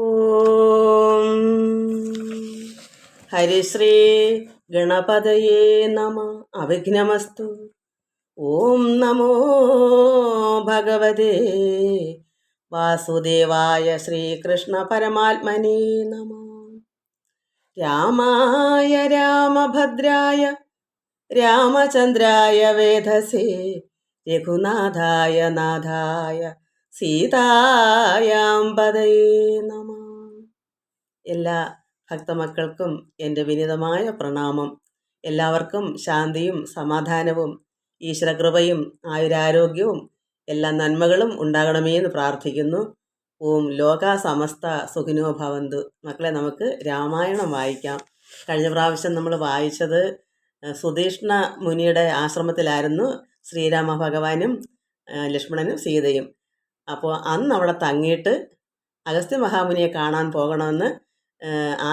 ഓം ഹരിശ്രീ ഗണപതയേ നമ. അവിഘ്നമസ്തു. ഓം നമോ ഭഗവതേ വാസുദേവായ ശ്രീകൃഷ്ണ പരമാത്മനേ നമ. രാമായ രാമഭദ്രായ രാമചന്ദ്രായ വേധസേ രഘുനാഥായ നാഥായ സീതായാം പദയേ നമ. എല്ലാ ഭക്തമക്കൾക്കും എൻ്റെ വിനീതമായ പ്രണാമം. എല്ലാവർക്കും ശാന്തിയും സമാധാനവും ഈശ്വരകൃപയും ആയുരാരോഗ്യവും എല്ലാ നന്മകളും ഉണ്ടാകണമേ എന്ന് പ്രാർത്ഥിക്കുന്നു. ഓം ലോക സമസ്ത സുഖിനോ ഭവന്തു. മക്കളെ, നമുക്ക് രാമായണം വായിക്കാം. കഴിഞ്ഞ പ്രാവശ്യം നമ്മൾ വായിച്ചത് സുധീഷ്ണ മുനിയുടെ ആശ്രമത്തിലായിരുന്നു ശ്രീരാമ ഭഗവാനും ലക്ഷ്മണനും സീതയും. അപ്പോൾ അന്ന് അവിടെ തങ്ങിയിട്ട് അഗസ്ത്യ മഹാമുനിയെ കാണാൻ പോകണമെന്ന്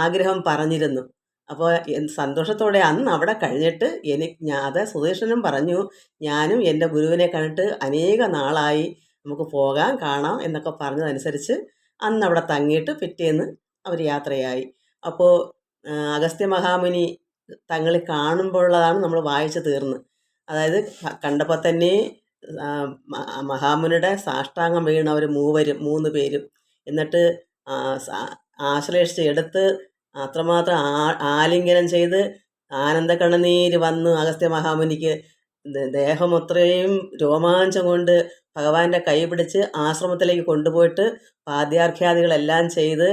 ആഗ്രഹം പറഞ്ഞിരുന്നു. അപ്പോൾ സന്തോഷത്തോടെ അന്ന് അവിടെ കഴിഞ്ഞിട്ട് അത് സുധീഷ്ണനും പറഞ്ഞു, ഞാനും എൻ്റെ ഗുരുവിനെ കണ്ടിട്ട് അനേക നാളായി, നമുക്ക് പോകാം കാണാം എന്നൊക്കെ പറഞ്ഞതനുസരിച്ച് അന്ന് അവിടെ തങ്ങിയിട്ട് പിറ്റേന്ന് അവർ യാത്രയായി. അപ്പോൾ അഗസ്ത്യ മഹാമുനി തങ്ങളെ കാണുമ്പോഴുള്ളതാണ് നമ്മൾ വായിച്ചു തീർന്ന്. അതായത് കണ്ടപ്പോൾ തന്നെ മഹാമുനിയുടെ സാഷ്ടാംഗം വീണ അവർ മൂന്ന് പേരും. എന്നിട്ട് ആശ്ലേഷിച്ച് എടുത്ത് അത്രമാത്രം ആലിംഗനം ചെയ്ത് ആനന്ദ കണ്ണുനീര് വന്ന് അഗസ്ത്യ മഹാമുനിക്ക് ദേഹം അത്രയും രോമാഞ്ചം കൊണ്ട് ഭഗവാന്റെ കൈ പിടിച്ച് ആശ്രമത്തിലേക്ക് കൊണ്ടുപോയിട്ട് പാദ്യാർഘ്യാദികളെല്ലാം ചെയ്ത്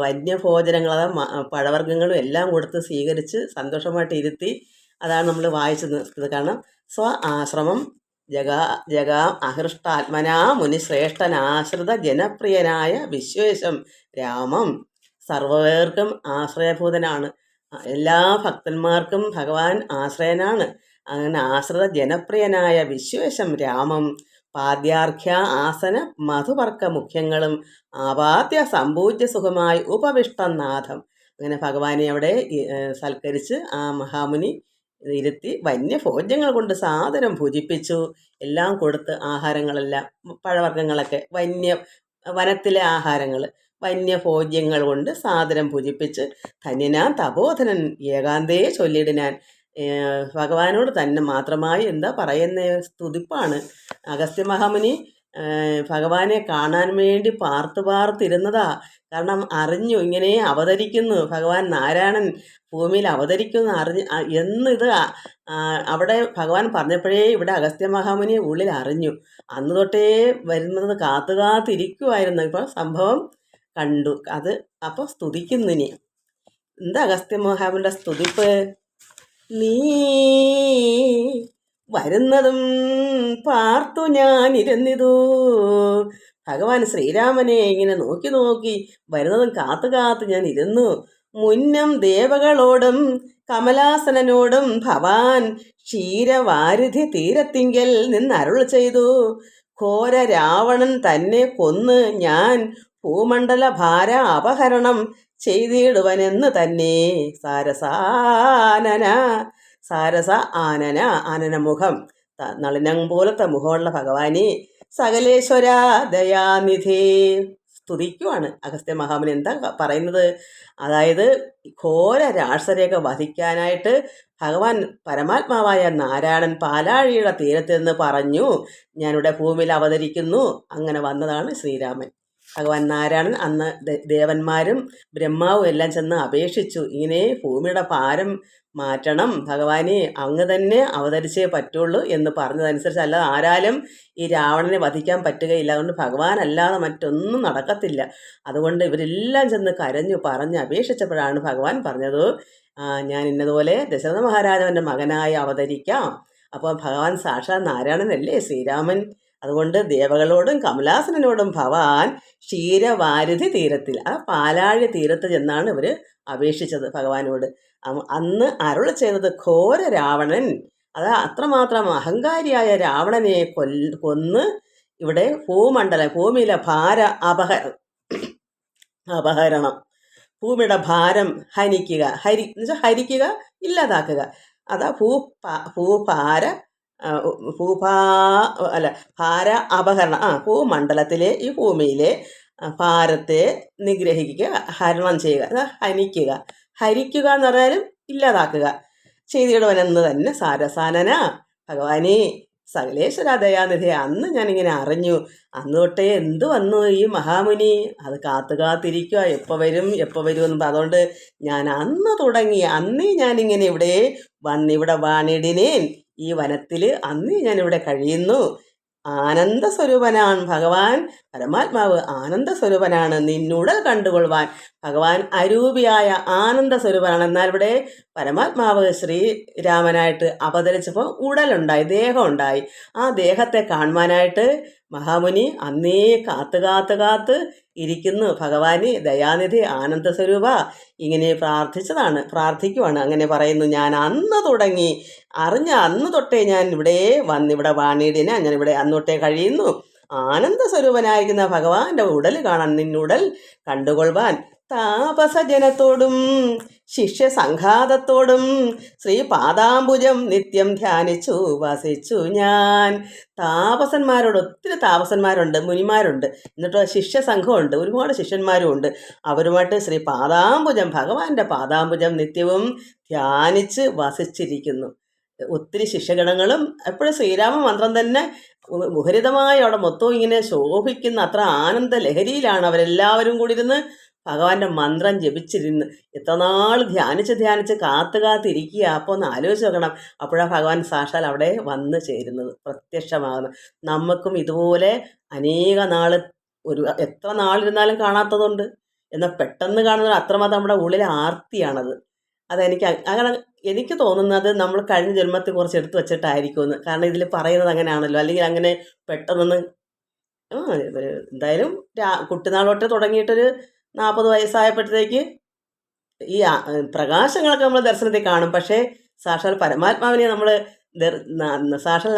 വന്യഭോജനങ്ങൾ, അതായത് പഴവർഗ്ഗങ്ങളും എല്ലാം കൊടുത്ത് സ്വീകരിച്ച് സന്തോഷമായിട്ട് ഇരുത്തി. അതാണ് നമ്മൾ വായിച്ചത്. കാരണം ആശ്രമം ജഗാം അഹൃഷ്ടാത്മനാ മുനിശ്രേഷ്ഠനാശ്രിത ജനപ്രിയനായ വിശ്വേശം രാമം. സർവ്വപേർക്കും ആശ്രയഭൂതനാണ്. എല്ലാ ഭക്തന്മാർക്കും ഭഗവാൻ ആശ്രയനാണ്. അങ്ങനെ ആശ്രിത ജനപ്രിയനായ വിശ്വേശം രാമം പാദ്യാർഘ്യ ആസന മധുവർക്ക മുഖ്യങ്ങളും ആപാദ്യ സമ്പൂജ്യ സുഖമായി ഉപവിഷ്ടം നാഥം. അങ്ങനെ ഭഗവാനെ അവിടെ സൽക്കരിച്ച് ആ മഹാമുനി ഇരുത്തി വന്യഭോജ്യങ്ങൾ കൊണ്ട് സാദരം ഭുജിപ്പിച്ചു. എല്ലാം കൊടുത്ത് ആഹാരങ്ങളെല്ലാം പഴവർഗ്ഗങ്ങളൊക്കെ വനത്തിലെ ആഹാരങ്ങൾ വന്യഭോജ്യങ്ങൾ കൊണ്ട് സാദരം ഭുജിപ്പിച്ച് ധന്യനാൻ തപോധനൻ ഏകാന്തേ ചൊല്ലിടിനാൻ. ഭഗവാനോട് തന്നെ മാത്രമായി എന്താ പറയുന്ന സ്തുതിപ്പാണ്. അഗസ്ത്യ മഹാമുനി ഭഗവാനെ കാണാൻ വേണ്ടി പാർത്തിരുന്നതാ. കാരണം അറിഞ്ഞു ഇങ്ങനെ അവതരിക്കുന്നു, ഭഗവാൻ നാരായണൻ ഭൂമിയിൽ അവതരിക്കുന്നു എന്നിത് അവിടെ ഭഗവാൻ പറഞ്ഞപ്പോഴേ ഇവിടെ അഗസ്ത്യ മഹാമുനി ഉള്ളിൽ അറിഞ്ഞു. അന്ന് തൊട്ടേ വരുന്നത് കാത്തിരിക്കുമായിരുന്നു. ഇപ്പം സംഭവം കണ്ടു. അത് അപ്പോൾ സ്തുതിക്കുന്നിനി. എന്താ അഗസ്ത്യ മഹാമുനിയുടെ സ്തുതിപ്പ്? നീ വരുന്നതും പാർത്തു ഞാനിരുന്നിതു. ഭഗവാൻ ശ്രീരാമനെ ഇങ്ങനെ നോക്കി വരുന്നതും കാത്തു ഞാൻ ഇരുന്നു. മുന്നം ദേവകളോടും കമലാസനനോടും ഭവാൻ ക്ഷീരവാരിധി തീരത്തിങ്കൽ നിന്നരുൾ ചെയ്തു. ഘോര രാവണൻ തന്നെ കൊന്ന് ഞാൻ ഭൂമണ്ഡല ഭാര അപഹരണം ചെയ്തിടുവനെന്ന് തന്നെ. ആനനമുഖം, നളിനം പോലത്തെ മുഖമുള്ള ഭഗവാനെ സകലേശ്വര ദയാനിധി സ്തുതിക്കുവാണ് അഗസ്ത്യ മഹാമുനി. എന്താ പറയുന്നത്? അതായത് ഘോര രാക്ഷസരെയൊക്കെ വധിക്കാനായിട്ട് ഭഗവാൻ പരമാത്മാവായ നാരായണൻ പാലാഴിയുടെ തീരത്ത് നിന്ന് പറഞ്ഞു, ഞാനിവിടെ ഭൂമിയിൽ അവതരിക്കുന്നു. അങ്ങനെ വന്നതാണ് ശ്രീരാമൻ. ഭഗവാൻ നാരായണൻ അന്ന് ദേവന്മാരും ബ്രഹ്മാവും എല്ലാം ചെന്ന് അപേക്ഷിച്ചു, ഇങ്ങനെ ഭൂമിയുടെ ഭാരം മാറ്റണം, ഭഗവാനെ അങ്ങ് തന്നെ അവതരിച്ചേ പറ്റുള്ളൂ എന്ന് പറഞ്ഞതനുസരിച്ച് അല്ലാതെ ആരാലും ഈ രാവണനെ വധിക്കാൻ പറ്റുകയില്ല. അതുകൊണ്ട് ഭഗവാൻ അല്ലാതെ മറ്റൊന്നും നടക്കത്തില്ല. അതുകൊണ്ട് ഇവരെല്ലാം ചെന്ന് പറഞ്ഞ് അപേക്ഷിച്ചപ്പോഴാണ് ഭഗവാൻ പറഞ്ഞത്, ഞാൻ ഇന്നതുപോലെ ദശരഥ മഹാരാജാവിൻ്റെ മകനായി അവതരിക്കാം. അപ്പോൾ ഭഗവാൻ സാക്ഷാൽ നാരായണനല്ലേ ശ്രീരാമൻ. അതുകൊണ്ട് ദേവകളോടും കമലാസനോടും ഭവാൻ ക്ഷീരവാരിധി തീരത്തിൽ, ആ പാലാഴി തീരത്ത് ചെന്നാണ് ഇവർ അപേക്ഷിച്ചത് ഭഗവാനോട്. അന്ന് അരുൾ ചെയ്തത് ഘോര രാവണൻ, അത് അത്രമാത്രം അഹങ്കാരിയായ രാവണനെ കൊന്ന് ഇവിടെ ഭൂമിയിലെ അപഹരണം, ഭൂമിയുടെ ഭാരം ഹരിക്കുക ഇല്ലാതാക്കുക. അതാ ഭാര അപഹരണം. ഭൂമണ്ഡലത്തിലെ ഈ ഭൂമിയിലെ ഭാരത്തെ നിഗ്രഹിക്കുക, ഹരണം ചെയ്യുക, ഹനിക്കുക. ഹരിക്കുക എന്ന് പറഞ്ഞാലും ഇല്ലാതാക്കുക. ചെയ്തിടുവനെന്ന് തന്നെ സാരസാനന ഭഗവാനെ സകലേശ്വര ദയാനിധി. അന്ന് ഞാനിങ്ങനെ അറിഞ്ഞു. അന്ന് തൊട്ടേ എന്ത് വന്നു ഈ മഹാമുനി, അത് കാത്തിരിക്കുക, എപ്പോൾ വരും എപ്പോൾ വരും എന്ന്. അതുകൊണ്ട് ഞാൻ അന്ന് തുടങ്ങി, അന്നേ ഞാനിങ്ങനെ ഇവിടെ വാണിടിനേൻ. ഈ വനത്തിൽ അന്നേ ഞാനിവിടെ കഴിയുന്നു. ആനന്ദ സ്വരൂപനാണ് ഭഗവാൻ. പരമാത്മാവ് ആനന്ദ സ്വരൂപനാണ്. നിന്നുടൽ കണ്ടുകൊള്ളുവാൻ ഭഗവാൻ അരൂപിയായ ആനന്ദ സ്വരൂപനാണ്. എന്നാൽ ഇവിടെ പരമാത്മാവ് ശ്രീരാമനായിട്ട് അവതരിച്ചപ്പോൾ ഉടലുണ്ടായി, ദേഹമുണ്ടായി. ആ ദേഹത്തെ കാണുവാനായിട്ട് മഹാമുനി അന്നേ കാത്ത് ഇരിക്കുന്നു. ഭഗവാന് ദയാനിധി ആനന്ദ സ്വരൂപ ഇങ്ങനെ പ്രാർത്ഥിക്കുവാണ്. അങ്ങനെ പറയുന്നു, ഞാൻ അന്ന് തുടങ്ങി അറിഞ്ഞ അന്ന് തൊട്ടേ ഞാൻ ഇവിടെ വാണിടിനെ ഞാൻ ഇവിടെ അന്നൊട്ടേ കഴിയുന്നു. ആനന്ദ സ്വരൂപനായിരിക്കുന്ന ഭഗവാന്റെ ഉടൽ കാണാൻ, നിന്നുടൽ കണ്ടുകൊള്ളുവാൻ താപസജനത്തോടും ശിഷ്യസംഘാതത്തോടും ശ്രീപാദാംബുജം നിത്യം ധ്യാനിച്ചു വസിച്ചു ഞാൻ. ഒത്തിരി താപസന്മാരുണ്ട്, മുനിമാരുണ്ട്, എന്നിട്ട് ശിഷ്യസംഘമുണ്ട്, ഒരുപാട് ശിഷ്യന്മാരും ഉണ്ട്. അവരുമായിട്ട് ശ്രീപാദാംബുജം ഭഗവാന്റെ പാദാംബുജം നിത്യവും ധ്യാനിച്ച് വസിച്ചിരിക്കുന്നു. ഒത്തിരി ശിഷ്യഗണങ്ങളും എപ്പോഴും ശ്രീരാമ മന്ത്രം തന്നെ മുഖരിതമായി അവിടെ മൊത്തവും ഇങ്ങനെ ശോഭിക്കുന്ന അത്ര ആനന്ദ ലഹരിയിലാണ് അവരെല്ലാവരും കൂടി ഇരുന്ന് ഭഗവാന്റെ മന്ത്രം ജപിച്ചിരുന്ന് എത്ര നാൾ ധ്യാനിച്ച് കാത്തിരിക്കുക. അപ്പോൾ ഒന്ന് ആലോചിച്ച് നോക്കണം. അപ്പോഴാണ് ഭഗവാൻ സാക്ഷാൽ അവിടെ വന്ന് ചേരുന്നത്, പ്രത്യക്ഷമാകുന്നത്. നമുക്കും ഇതുപോലെ അനേക നാൾ എത്ര നാളിരുന്നാലും കാണാത്തതുണ്ട്. എന്നാൽ പെട്ടെന്ന് കാണുന്നത് അത്രമാത്രം നമ്മുടെ ഉള്ളിലെ ആർത്തിയാണത്. അങ്ങനെ എനിക്ക് തോന്നുന്നത് നമ്മൾ കഴിഞ്ഞ ജന്മത്തിൽ കുറച്ച് എടുത്തു വച്ചിട്ടായിരിക്കുമെന്ന്. കാരണം ഇതിൽ പറയുന്നത് അങ്ങനെയാണല്ലോ. അല്ലെങ്കിൽ അങ്ങനെ പെട്ടെന്നൊന്ന് എന്തായാലും കുട്ടിനാൾ തൊട്ട് തുടങ്ങിയിട്ടൊരു 40 വയസ്സായപ്പോഴത്തേക്ക് ഈ പ്രകാശങ്ങളൊക്കെ നമ്മൾ ദർശനത്തിൽ കാണും. പക്ഷേ സാക്ഷാൽ പരമാത്മാവിനെ നമ്മൾ സാക്ഷാൽ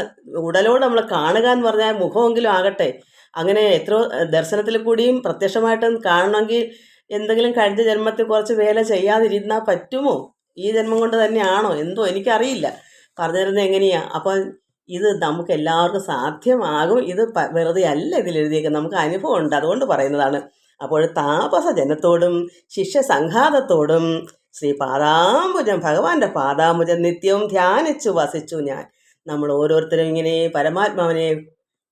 ഉടലോട് നമ്മൾ കാണുക എന്ന് പറഞ്ഞാൽ മുഖമെങ്കിലും ആകട്ടെ. അങ്ങനെ എത്രയോ ദർശനത്തിൽ കൂടിയും പ്രത്യക്ഷമായിട്ടും കാണണമെങ്കിൽ എന്തെങ്കിലും കഴിഞ്ഞ ജന്മത്തിൽ കുറച്ച് വേല ചെയ്യാതിരുന്നാൽ പറ്റുമോ? ഈ ജന്മം കൊണ്ട് തന്നെയാണോ എന്തോ എനിക്കറിയില്ല. പറഞ്ഞു തരുന്നത് എങ്ങനെയാണ്. അപ്പോൾ ഇത് നമുക്ക് എല്ലാവർക്കും സാധ്യമാകും. ഇത് വെറുതെ അല്ല ഇതിലെഴുതിയേക്കുന്നത്, നമുക്ക് അനുഭവം ഉണ്ട്, അതുകൊണ്ട് പറയുന്നതാണ്. അപ്പോൾ താപസജനത്തോടും ശിഷ്യസംഘാതത്തോടും ശ്രീപാദാംബുജം ഭഗവാന്റെ പാദാംബുജം നിത്യവും ധ്യാനിച്ചു വസിച്ചു ഞാൻ. നമ്മൾ ഓരോരുത്തരും ഇങ്ങനെ പരമാത്മാവിനെ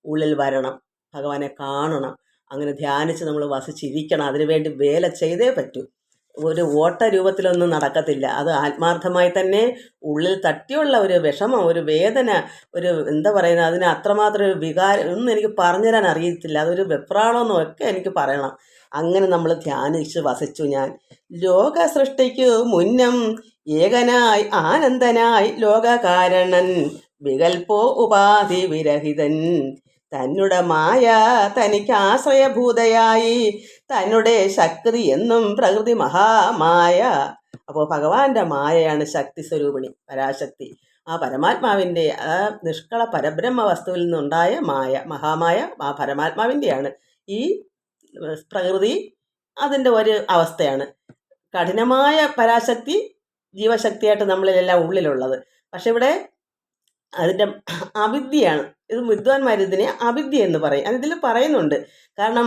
ഉള്ളിൽ വരണം, ഭഗവാനെ കാണണം, അങ്ങനെ ധ്യാനിച്ച് നമ്മൾ വസിച്ചിരിക്കണം. അതിനുവേണ്ടി വേല ചെയ്തേ പറ്റൂ. ഒരു ഓട്ട രൂപത്തിലൊന്നും നടക്കത്തില്ല. അത് ആത്മാർത്ഥമായി തന്നെ ഉള്ളിൽ തട്ടിയുള്ള ഒരു വിഷമം, ഒരു വേദന, ഒരു എന്താ പറയുന്നത്, അതിന് അത്രമാത്രം ഒരു വികാരം ഒന്നും എനിക്ക് പറഞ്ഞുതരാൻ അറിയത്തില്ല. അതൊരു വെപ്രാളമെന്നും ഒക്കെ എനിക്ക് പറയണം. അങ്ങനെ നമ്മൾ ധ്യാനിച്ച് വസിച്ചു ഞാൻ. ലോക സൃഷ്ടിക്കു മുന്നം ഏകനായി ആനന്ദനായി ലോകകാരണൻ വികൽപ്പോ ഉപാധി വിരഹിതൻ തന്നുടെ മായ തനിക്ക് ആശ്രയഭൂതയായി തന്നെ ശക്തി എന്നും പ്രകൃതി മഹാമായ. അപ്പോൾ ഭഗവാന്റെ മായയാണ് ശക്തി സ്വരൂപിണി, പരാശക്തി. ആ പരമാത്മാവിൻ്റെ ആ നിഷ്കള പരബ്രഹ്മ വസ്തുവിൽ നിന്നുണ്ടായ മായ, മഹാമായ ആ പരമാത്മാവിൻ്റെയാണ്. ഈ പ്രകൃതി അതിൻ്റെ ഒരു അവസ്ഥയാണ്. കഠിനമായ പരാശക്തി ജീവശക്തിയായിട്ട് നമ്മളിലെല്ലാം ഉള്ളിലുള്ളത്. പക്ഷെ ഇവിടെ അതിൻ്റെ അവിദ്യയാണ്. ഇത് വിദ്വാൻമാരിതിനെ അവിദ്യ എന്ന് പറയും. അതിൽ പറയുന്നുണ്ട്. കാരണം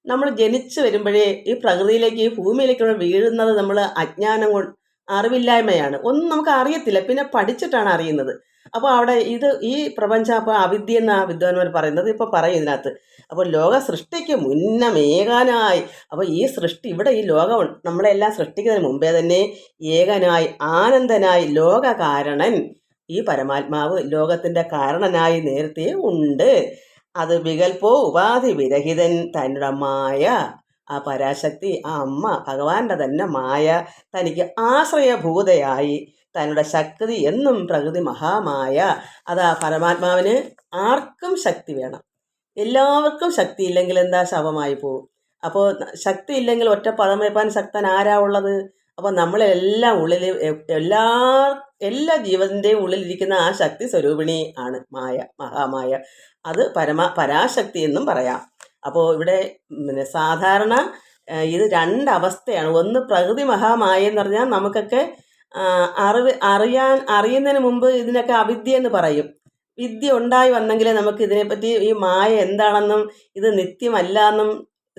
നമ്മൾ ജനിച്ചു വരുമ്പോഴേ ഈ പ്രകൃതിയിലേക്ക്, ഈ ഭൂമിയിലേക്ക് വീഴുന്നത് നമ്മൾ അജ്ഞാനം കൊണ്ട്, അറിവില്ലായ്മയാണ്. ഒന്നും നമുക്ക് അറിയത്തില്ല, പിന്നെ പഠിച്ചിട്ടാണ് അറിയുന്നത്. അപ്പോൾ അവിടെ ഈ പ്രപഞ്ചം അപ്പോൾ അവിദ്യ എന്ന വിദ്വാൻമാർ പറയുന്നത് ഇപ്പോൾ പറയും ഇതിനകത്ത്. അപ്പോൾ ലോക സൃഷ്ടിക്ക് മുന്നമേകാനായി, അപ്പോൾ ഈ സൃഷ്ടി ഇവിടെ ഈ ലോകം നമ്മളെല്ലാം സൃഷ്ടിക്കുന്നതിന് മുമ്പേ തന്നെ ഏകനായി ആനന്ദനായി ലോകകാരണൻ ഈ പരമാത്മാവ് ലോകത്തിൻ്റെ കാരണനായി നേരത്തെ ഉണ്ട്. അത് വികൽപ്പോ ഉപാധി വിരഹിതൻ തന്നുടെ മായ, ആ പരാശക്തി, ആ അമ്മ ഭഗവാന്റെ തന്നെ മായ തനിക്ക് ആശ്രയഭൂതയായി തന്നുടെ ശക്തി എന്നും പ്രകൃതി മഹാമായ. അത് ആ പരമാത്മാവിന് ആർക്കും ശക്തി വേണം. എല്ലാവർക്കും ശക്തി ഇല്ലെങ്കിൽ എന്താ, ശവമായി പോവും. അപ്പോൾ ശക്തി ഇല്ലെങ്കിൽ ഒറ്റ പദം വെപ്പാൻ ശക്തൻ ആരാ ഉള്ളത്? അപ്പോൾ നമ്മളെല്ലാം ഉള്ളിൽ എല്ലാ ജീവൻ്റെയും ഉള്ളിലിരിക്കുന്ന ആ ശക്തി സ്വരൂപിണി ആണ് മായ, മഹാമായ. അത് പരാശക്തി എന്നും പറയാം. അപ്പോൾ ഇവിടെ സാധാരണ ഇത് രണ്ടവസ്ഥയാണ്. ഒന്ന് പ്രകൃതി മഹാമായ എന്ന് പറഞ്ഞാൽ നമുക്കൊക്കെ അറിയുന്നതിന് മുമ്പ് ഇതിനൊക്കെ അവിദ്യ എന്ന് പറയും. വിദ്യ ഉണ്ടായി വന്നെങ്കിലേ നമുക്ക് ഇതിനെപ്പറ്റി ഈ മായ എന്താണെന്നും ഇത് നിത്യമല്ല എന്നും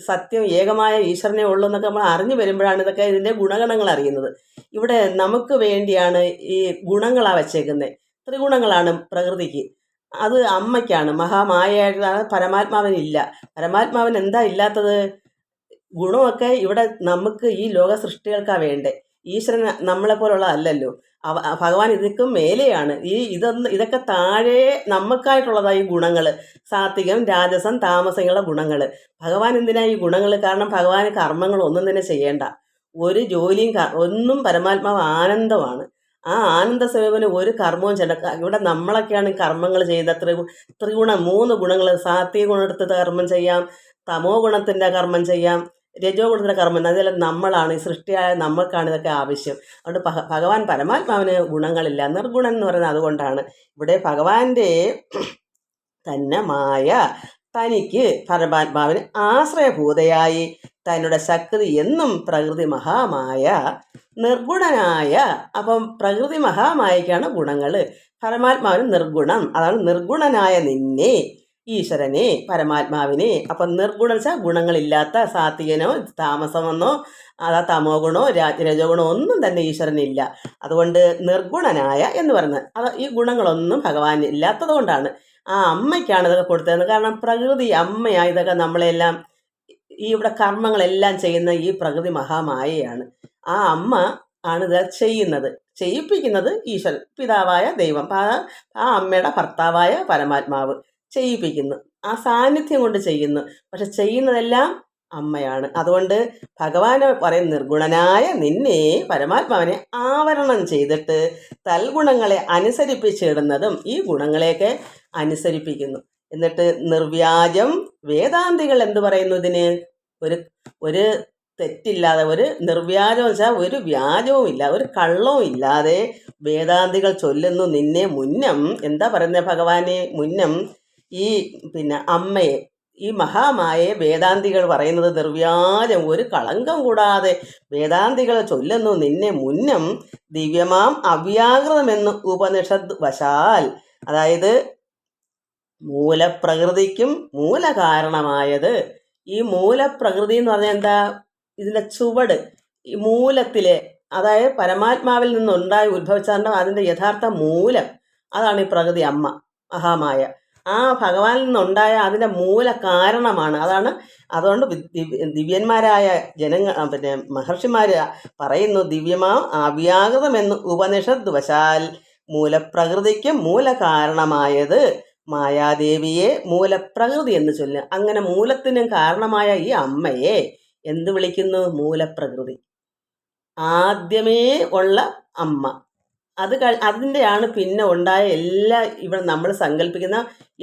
സത്യം ഏകമായ ഈശ്വരനെ ഉള്ളൂ എന്നൊക്കെ നമ്മൾ അറിഞ്ഞു വരുമ്പോഴാണ് ഇതൊക്കെ ഇതിൻ്റെ ഗുണഗണങ്ങൾ അറിയുന്നത്. ഇവിടെ നമുക്ക് വേണ്ടിയാണ് ഈ ഗുണങ്ങളാണ് വച്ചേക്കുന്നത്. ത്രിഗുണങ്ങളാണ് പ്രകൃതിക്ക്, അത് അമ്മയ്ക്കാണ്. മഹാമായയായിട്ടാണ് പരമാത്മാവിനില്ല. പരമാത്മാവിന് എന്താ ഇല്ലാത്തത്? ഗുണമൊക്കെ ഇവിടെ നമുക്ക് ഈ ലോക സൃഷ്ടികൾക്കാണ് വേണ്ടേ. ഈശ്വരൻ നമ്മളെപ്പോലുള്ള അല്ലല്ലോ. ഭഗവാൻ ഇതിക്കും മേലെയാണ്. ഇതൊക്കെ താഴെ നമുക്കായിട്ടുള്ളതായി ഈ ഗുണങ്ങൾ, സാത്വികം രാജസം താമസങ്ങളുടെ ഗുണങ്ങൾ. ഭഗവാൻ എന്തിനാ ഈ ഗുണങ്ങൾ? കാരണം ഭഗവാന് കർമ്മങ്ങൾ ഒന്നും തന്നെ ചെയ്യേണ്ട, ഒരു ജോലിയും ഒന്നും. പരമാത്മാവ് ആനന്ദമാണ്. ആ ആനന്ദ സ്വരൂപന് ഒരു കർമ്മവും ചെയ്യണ്ട. ഇവിടെ നമ്മളൊക്കെയാണ് കർമ്മങ്ങൾ ചെയ്ത ത്രിഗുണം, 3 ഗുണങ്ങൾ. സാത്വിക ഗുണമെടുത്ത് കർമ്മം ചെയ്യാം, തമോ ഗുണത്തിൻ്റെ കർമ്മം ചെയ്യാം, രജോ ഗുണത്തിൻ്റെ കർമ്മം. അതെല്ലാം നമ്മളാണ്, ഈ സൃഷ്ടിയായ നമുക്കാണ് ഇതൊക്കെ ആവശ്യം. അതുകൊണ്ട് ഭഗവാൻ പരമാത്മാവിന് ഗുണങ്ങളില്ല, നിർഗുണൻ എന്ന് പറയുന്നത് അതുകൊണ്ടാണ്. ഇവിടെ ഭഗവാന്റെ തന്നെ മായ തനിക്ക് പരമാത്മാവിന് ആശ്രയഭൂതയായി തന്നുടെ ശക്തി എന്നും പ്രകൃതി മഹാമായ നിർഗുണനായ. അപ്പം പ്രകൃതി മഹാമായയ്ക്കാണ് ഗുണങ്ങൾ, പരമാത്മാവിന് നിർഗുണം. അതാണ് നിർഗുണനായ നിന്നെ, ഈശ്വരനെ, പരമാത്മാവിനെ. അപ്പം നിർഗുണം വെച്ചാൽ ഗുണങ്ങളില്ലാത്ത, സാത്വികനോ താമസമെന്നോ അതാ തമോ ഗുണോ രജോ ഗുണോ ഒന്നും തന്നെ ഈശ്വരനില്ല. അതുകൊണ്ട് നിർഗുണനായ എന്ന് പറയുന്നത് അത് ഈ ഗുണങ്ങളൊന്നും ഭഗവാൻ ഇല്ലാത്തത് കൊണ്ടാണ്. ആ അമ്മയ്ക്കാണ് ഇതൊക്കെ കൊടുത്തത്. കാരണം പ്രകൃതി അമ്മയായി ഇതൊക്കെ നമ്മളെല്ലാം ഈ ഇവിടെ കർമ്മങ്ങളെല്ലാം ചെയ്യുന്ന ഈ പ്രകൃതി മഹാമായയാണ്. ആ അമ്മ ആണ് ഇത് ചെയ്യുന്നത്, ചെയ്യിപ്പിക്കുന്നത് ഈശ്വരൻ, പിതാവായ ദൈവം. ആ അമ്മയുടെ ഭർത്താവായ പരമാത്മാവ് ചെയ്യിപ്പിക്കുന്നു, ആ സാന്നിധ്യം കൊണ്ട് ചെയ്യുന്നു. പക്ഷെ ചെയ്യുന്നതെല്ലാം അമ്മയാണ്. അതുകൊണ്ട് ഭഗവാനെ പറയും നിർഗുണനായ നിന്നെ, പരമാത്മാവിനെ ആവരണം ചെയ്തിട്ട് തൽഗുണങ്ങളെ അനുസരിപ്പിച്ചിടുന്നതും ഈ ഗുണങ്ങളെയൊക്കെ അനുസരിപ്പിക്കുന്നു. എന്നിട്ട് നിർവ്യാജം, വേദാന്തികൾ എന്ത് പറയുന്നു ഇതിന്? ഒരു തെറ്റില്ലാതെ, ഒരു നിർവ്യാജം വെച്ചാൽ ഒരു വ്യാജവും ഇല്ല, ഒരു കള്ളവും ഇല്ലാതെ വേദാന്തികൾ ചൊല്ലുന്നു നിന്നെ മുന്നം. എന്താ പറയുന്നത് ഭഗവാനെ? മുന്നം ഈ അമ്മയെ, ഈ മഹാമായെ വേദാന്തികൾ പറയുന്നത് നിർവ്യാജം, ഒരു കളങ്കം കൂടാതെ വേദാന്തികൾ ചൊല്ലുന്നു നിന്നെ മുന്നം. ദിവ്യമാം അവ്യാകൃതമെന്ന് ഉപനിഷത്ത് വശാൽ. അതായത് മൂലപ്രകൃതിക്കും മൂലകാരണമായത്. ഈ മൂലപ്രകൃതി എന്ന് പറഞ്ഞാൽ എന്താ? ഇതിൻ്റെ ചുവട്, ഈ മൂലത്തിലെ, അതായത് പരമാത്മാവിൽ നിന്നുണ്ടായി ഉത്ഭവിച്ചാൽ അതിൻ്റെ യഥാർത്ഥ മൂലം, അതാണ് ഈ പ്രകൃതി അമ്മ മഹാമായ. ആ ഭഗവാനിൽ നിന്നുണ്ടായ അതിൻ്റെ മൂല കാരണമാണ്. അതുകൊണ്ട് ദിവ്യന്മാരായ മഹർഷിമാർ പറയുന്നു ദിവ്യമാ അവ്യാകൃതമെന്ന് ഉപനിഷത്ത് വശാൽ മൂലപ്രകൃതിക്ക് മൂലകാരണമായത് മായാദേവിയെ മൂലപ്രകൃതി എന്ന് ചൊല്ലുക. അങ്ങനെ മൂലത്തിനും കാരണമായ ഈ അമ്മയെ എന്ത് വിളിക്കുന്നു? മൂലപ്രകൃതി. ആദ്യമേ ഉള്ള അമ്മ. അതിൻ്റെയാണ് പിന്നെ ഉണ്ടായ എല്ലാ ഇവിടെ നമ്മൾ സങ്കല്പിക്കുന്ന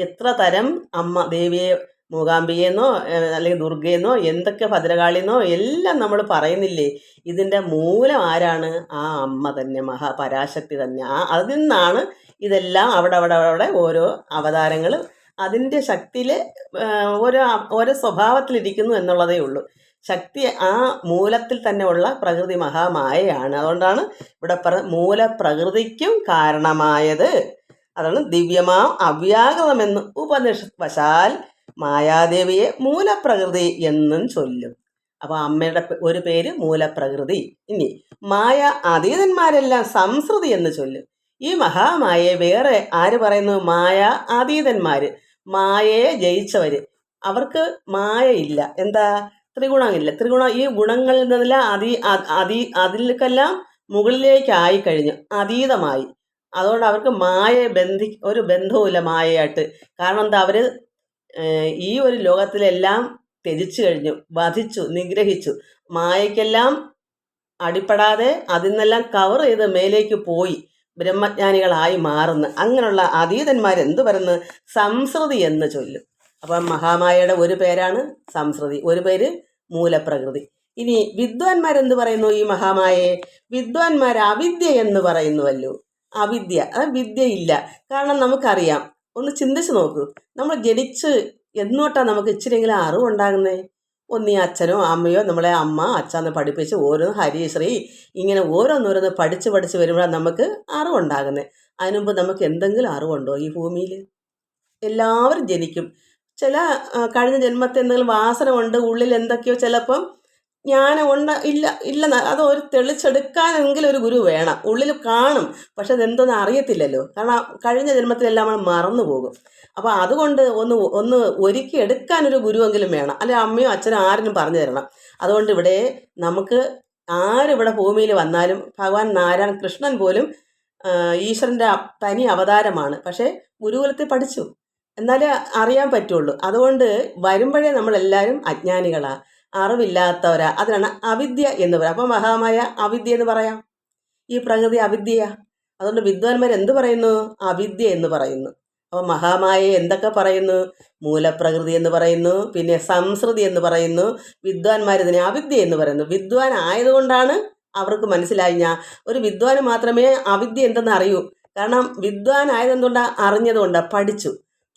എത്ര തരം അമ്മ, ദേവിയെ മൂകാംബികയെന്നോ അല്ലെങ്കിൽ ദുർഗയെന്നോ എന്തൊക്കെ ഭദ്രകാളിയെന്നോ എല്ലാം നമ്മൾ പറയുന്നില്ലേ? ഇതിൻ്റെ മൂലം ആരാണ്? ആ അമ്മ തന്നെ, മഹാപരാശക്തി തന്നെ. അതിൽ നിന്നാണ് ഇതെല്ലാം അവിടെ ഓരോ അവതാരങ്ങൾ അതിൻ്റെ ശക്തിയിൽ ഓരോ സ്വഭാവത്തിലിരിക്കുന്നു എന്നുള്ളതേ ഉള്ളൂ. ശക്തി ആ മൂലത്തിൽ തന്നെ ഉള്ള പ്രകൃതി മഹാമായയാണ്. അതുകൊണ്ടാണ് ഇവിടെ മൂലപ്രകൃതിക്കും കാരണമായത്. അതാണ് ദിവ്യമാം അവ്യാകൃതമെന്ന് ഉപനിഷത്ത് വശാൽ മായാദേവിയെ മൂലപ്രകൃതി എന്നും ചൊല്ലും. അപ്പോൾ അമ്മയുടെ ഒരു പേര് മൂലപ്രകൃതി. ഇനി മായ അതീതന്മാരെല്ലാം സംസൃതി എന്ന് ചൊല്ലും. ഈ മഹാമായയെ വേറെ ആര് പറയുന്നു? മായ അതീതന്മാർ, മായയെ ജയിച്ചവർ. അവർക്ക് മായയില്ല. എന്താ? ത്രിഗുണമില്ല. ഈ ഗുണങ്ങളിൽ നിന്നെല്ലാം അതിലേക്കെല്ലാം മുകളിലേക്കായി കഴിഞ്ഞു, അതീതമായി. അതുകൊണ്ട് അവർക്ക് ഒരു ബന്ധവുമില്ല മായയായിട്ട്. കാരണം എന്താ? അവർ ഈ ഒരു ലോകത്തിലെല്ലാം ത്യജിച്ചു കഴിഞ്ഞു, വധിച്ചു, നിഗ്രഹിച്ചു. മായയ്ക്കെല്ലാം അടിപ്പെടാതെ അതിൽ നിന്നെല്ലാം കവർ ചെയ്ത് മേലേക്ക് പോയി ബ്രഹ്മജ്ഞാനികളായി മാറുന്നു. അങ്ങനെയുള്ള അതീതന്മാരെന്ത് പറയുന്നു? സംസൃതി എന്ന് ചൊല്ലും. അപ്പം മഹാമായയുടെ ഒരു പേരാണ് സംസൃതി, ഒരു പേര് മൂലപ്രകൃതി. ഇനി വിദ്വാൻമാരെന്ത് പറയുന്നു ഈ മഹാമായയെ? വിദ്വാൻമാർ അവിദ്യ എന്ന് പറയുന്നുവല്ലോ. അവിദ്യ, വിദ്യയില്ല. കാരണം നമുക്കറിയാം, ഒന്ന് ചിന്തിച്ച് നോക്കൂ. നമ്മൾ ജനിച്ച് എന്നോട്ടാണ് നമുക്ക് ഇച്ചിരിയെങ്കിലും അറിവുണ്ടാകുന്നേ? ഒന്നീ അച്ഛനോ അമ്മയോ നമ്മളെ അമ്മ അച്ഛന്ന് പഠിപ്പിച്ച് ഓരോന്ന് ഹരിശ്രീ ഇങ്ങനെ ഓരോന്നോരോന്ന് പഠിച്ച് വരുമ്പോഴാണ് നമുക്ക് അറിവുണ്ടാകുന്നത്. അതിനുമുമ്പ് നമുക്ക് എന്തെങ്കിലും അറിവുണ്ടോ ഈ ഭൂമിയിൽ? എല്ലാവരും ജനിക്കും, ചില കഴിഞ്ഞ ജന്മത്തെ എന്തെങ്കിലും വാസന കൊണ്ട് ഉള്ളിൽ എന്തൊക്കെയോ ചിലപ്പം ജ്ഞാനം ഇല്ല അത് ഒരു തെളിച്ചെടുക്കാനെങ്കിലും ഒരു ഗുരു വേണം. ഉള്ളിൽ കാണും, പക്ഷെ അതെന്തോന്ന് അറിയത്തില്ലല്ലോ, കാരണം കഴിഞ്ഞ ജന്മത്തിലെല്ലാം നമ്മൾ മറന്നു പോകും. അപ്പോൾ അതുകൊണ്ട് ഒന്ന് ഒരുക്കി എടുക്കാനൊരു ഗുരുവെങ്കിലും വേണം, അല്ലെ അമ്മയോ അച്ഛനോ ആരും പറഞ്ഞു തരണം. അതുകൊണ്ട് ഇവിടെ നമുക്ക് ആരിവിടെ ഭൂമിയിൽ വന്നാലും ഭഗവാൻ നാരായണ കൃഷ്ണൻ പോലും ഈശ്വരൻ്റെ തനി അവതാരമാണ്. പക്ഷേ ഗുരുകുലത്തിൽ പഠിച്ചു എന്നാലേ അറിയാൻ പറ്റുള്ളൂ. അതുകൊണ്ട് വരുമ്പോഴേ നമ്മളെല്ലാവരും അജ്ഞാനികളാണ്, അറിവില്ലാത്തവരാ. അതിനാണ് അവിദ്യ എന്ന് പറയാം. അപ്പം മഹാമായ അവിദ്യ എന്ന് പറയാം. ഈ പ്രകൃതി അവിദ്യയാ. അതുകൊണ്ട് വിദ്വാൻമാർ എന്ത് പറയുന്നു? അവിദ്യ എന്ന് പറയുന്നു. അപ്പോൾ മഹാമായയെ എന്തൊക്കെ പറയുന്നു? മൂലപ്രകൃതി എന്ന് പറയുന്നു, പിന്നെ സംസ്കൃതി എന്ന് പറയുന്നു. വിദ്വാൻമാർ ഇതിനെ അവിദ്യ എന്ന് പറയുന്നു. വിദ്വാൻ ആയതുകൊണ്ടാണ് അവർക്ക് മനസ്സിലായി. ഒരു വിദ്വാന് മാത്രമേ അവിദ്യ എന്തെന്ന് അറിയൂ. കാരണം വിദ്വാൻ ആയതെന്തുകൊണ്ടാണ്? അറിഞ്ഞതുകൊണ്ടാണ്,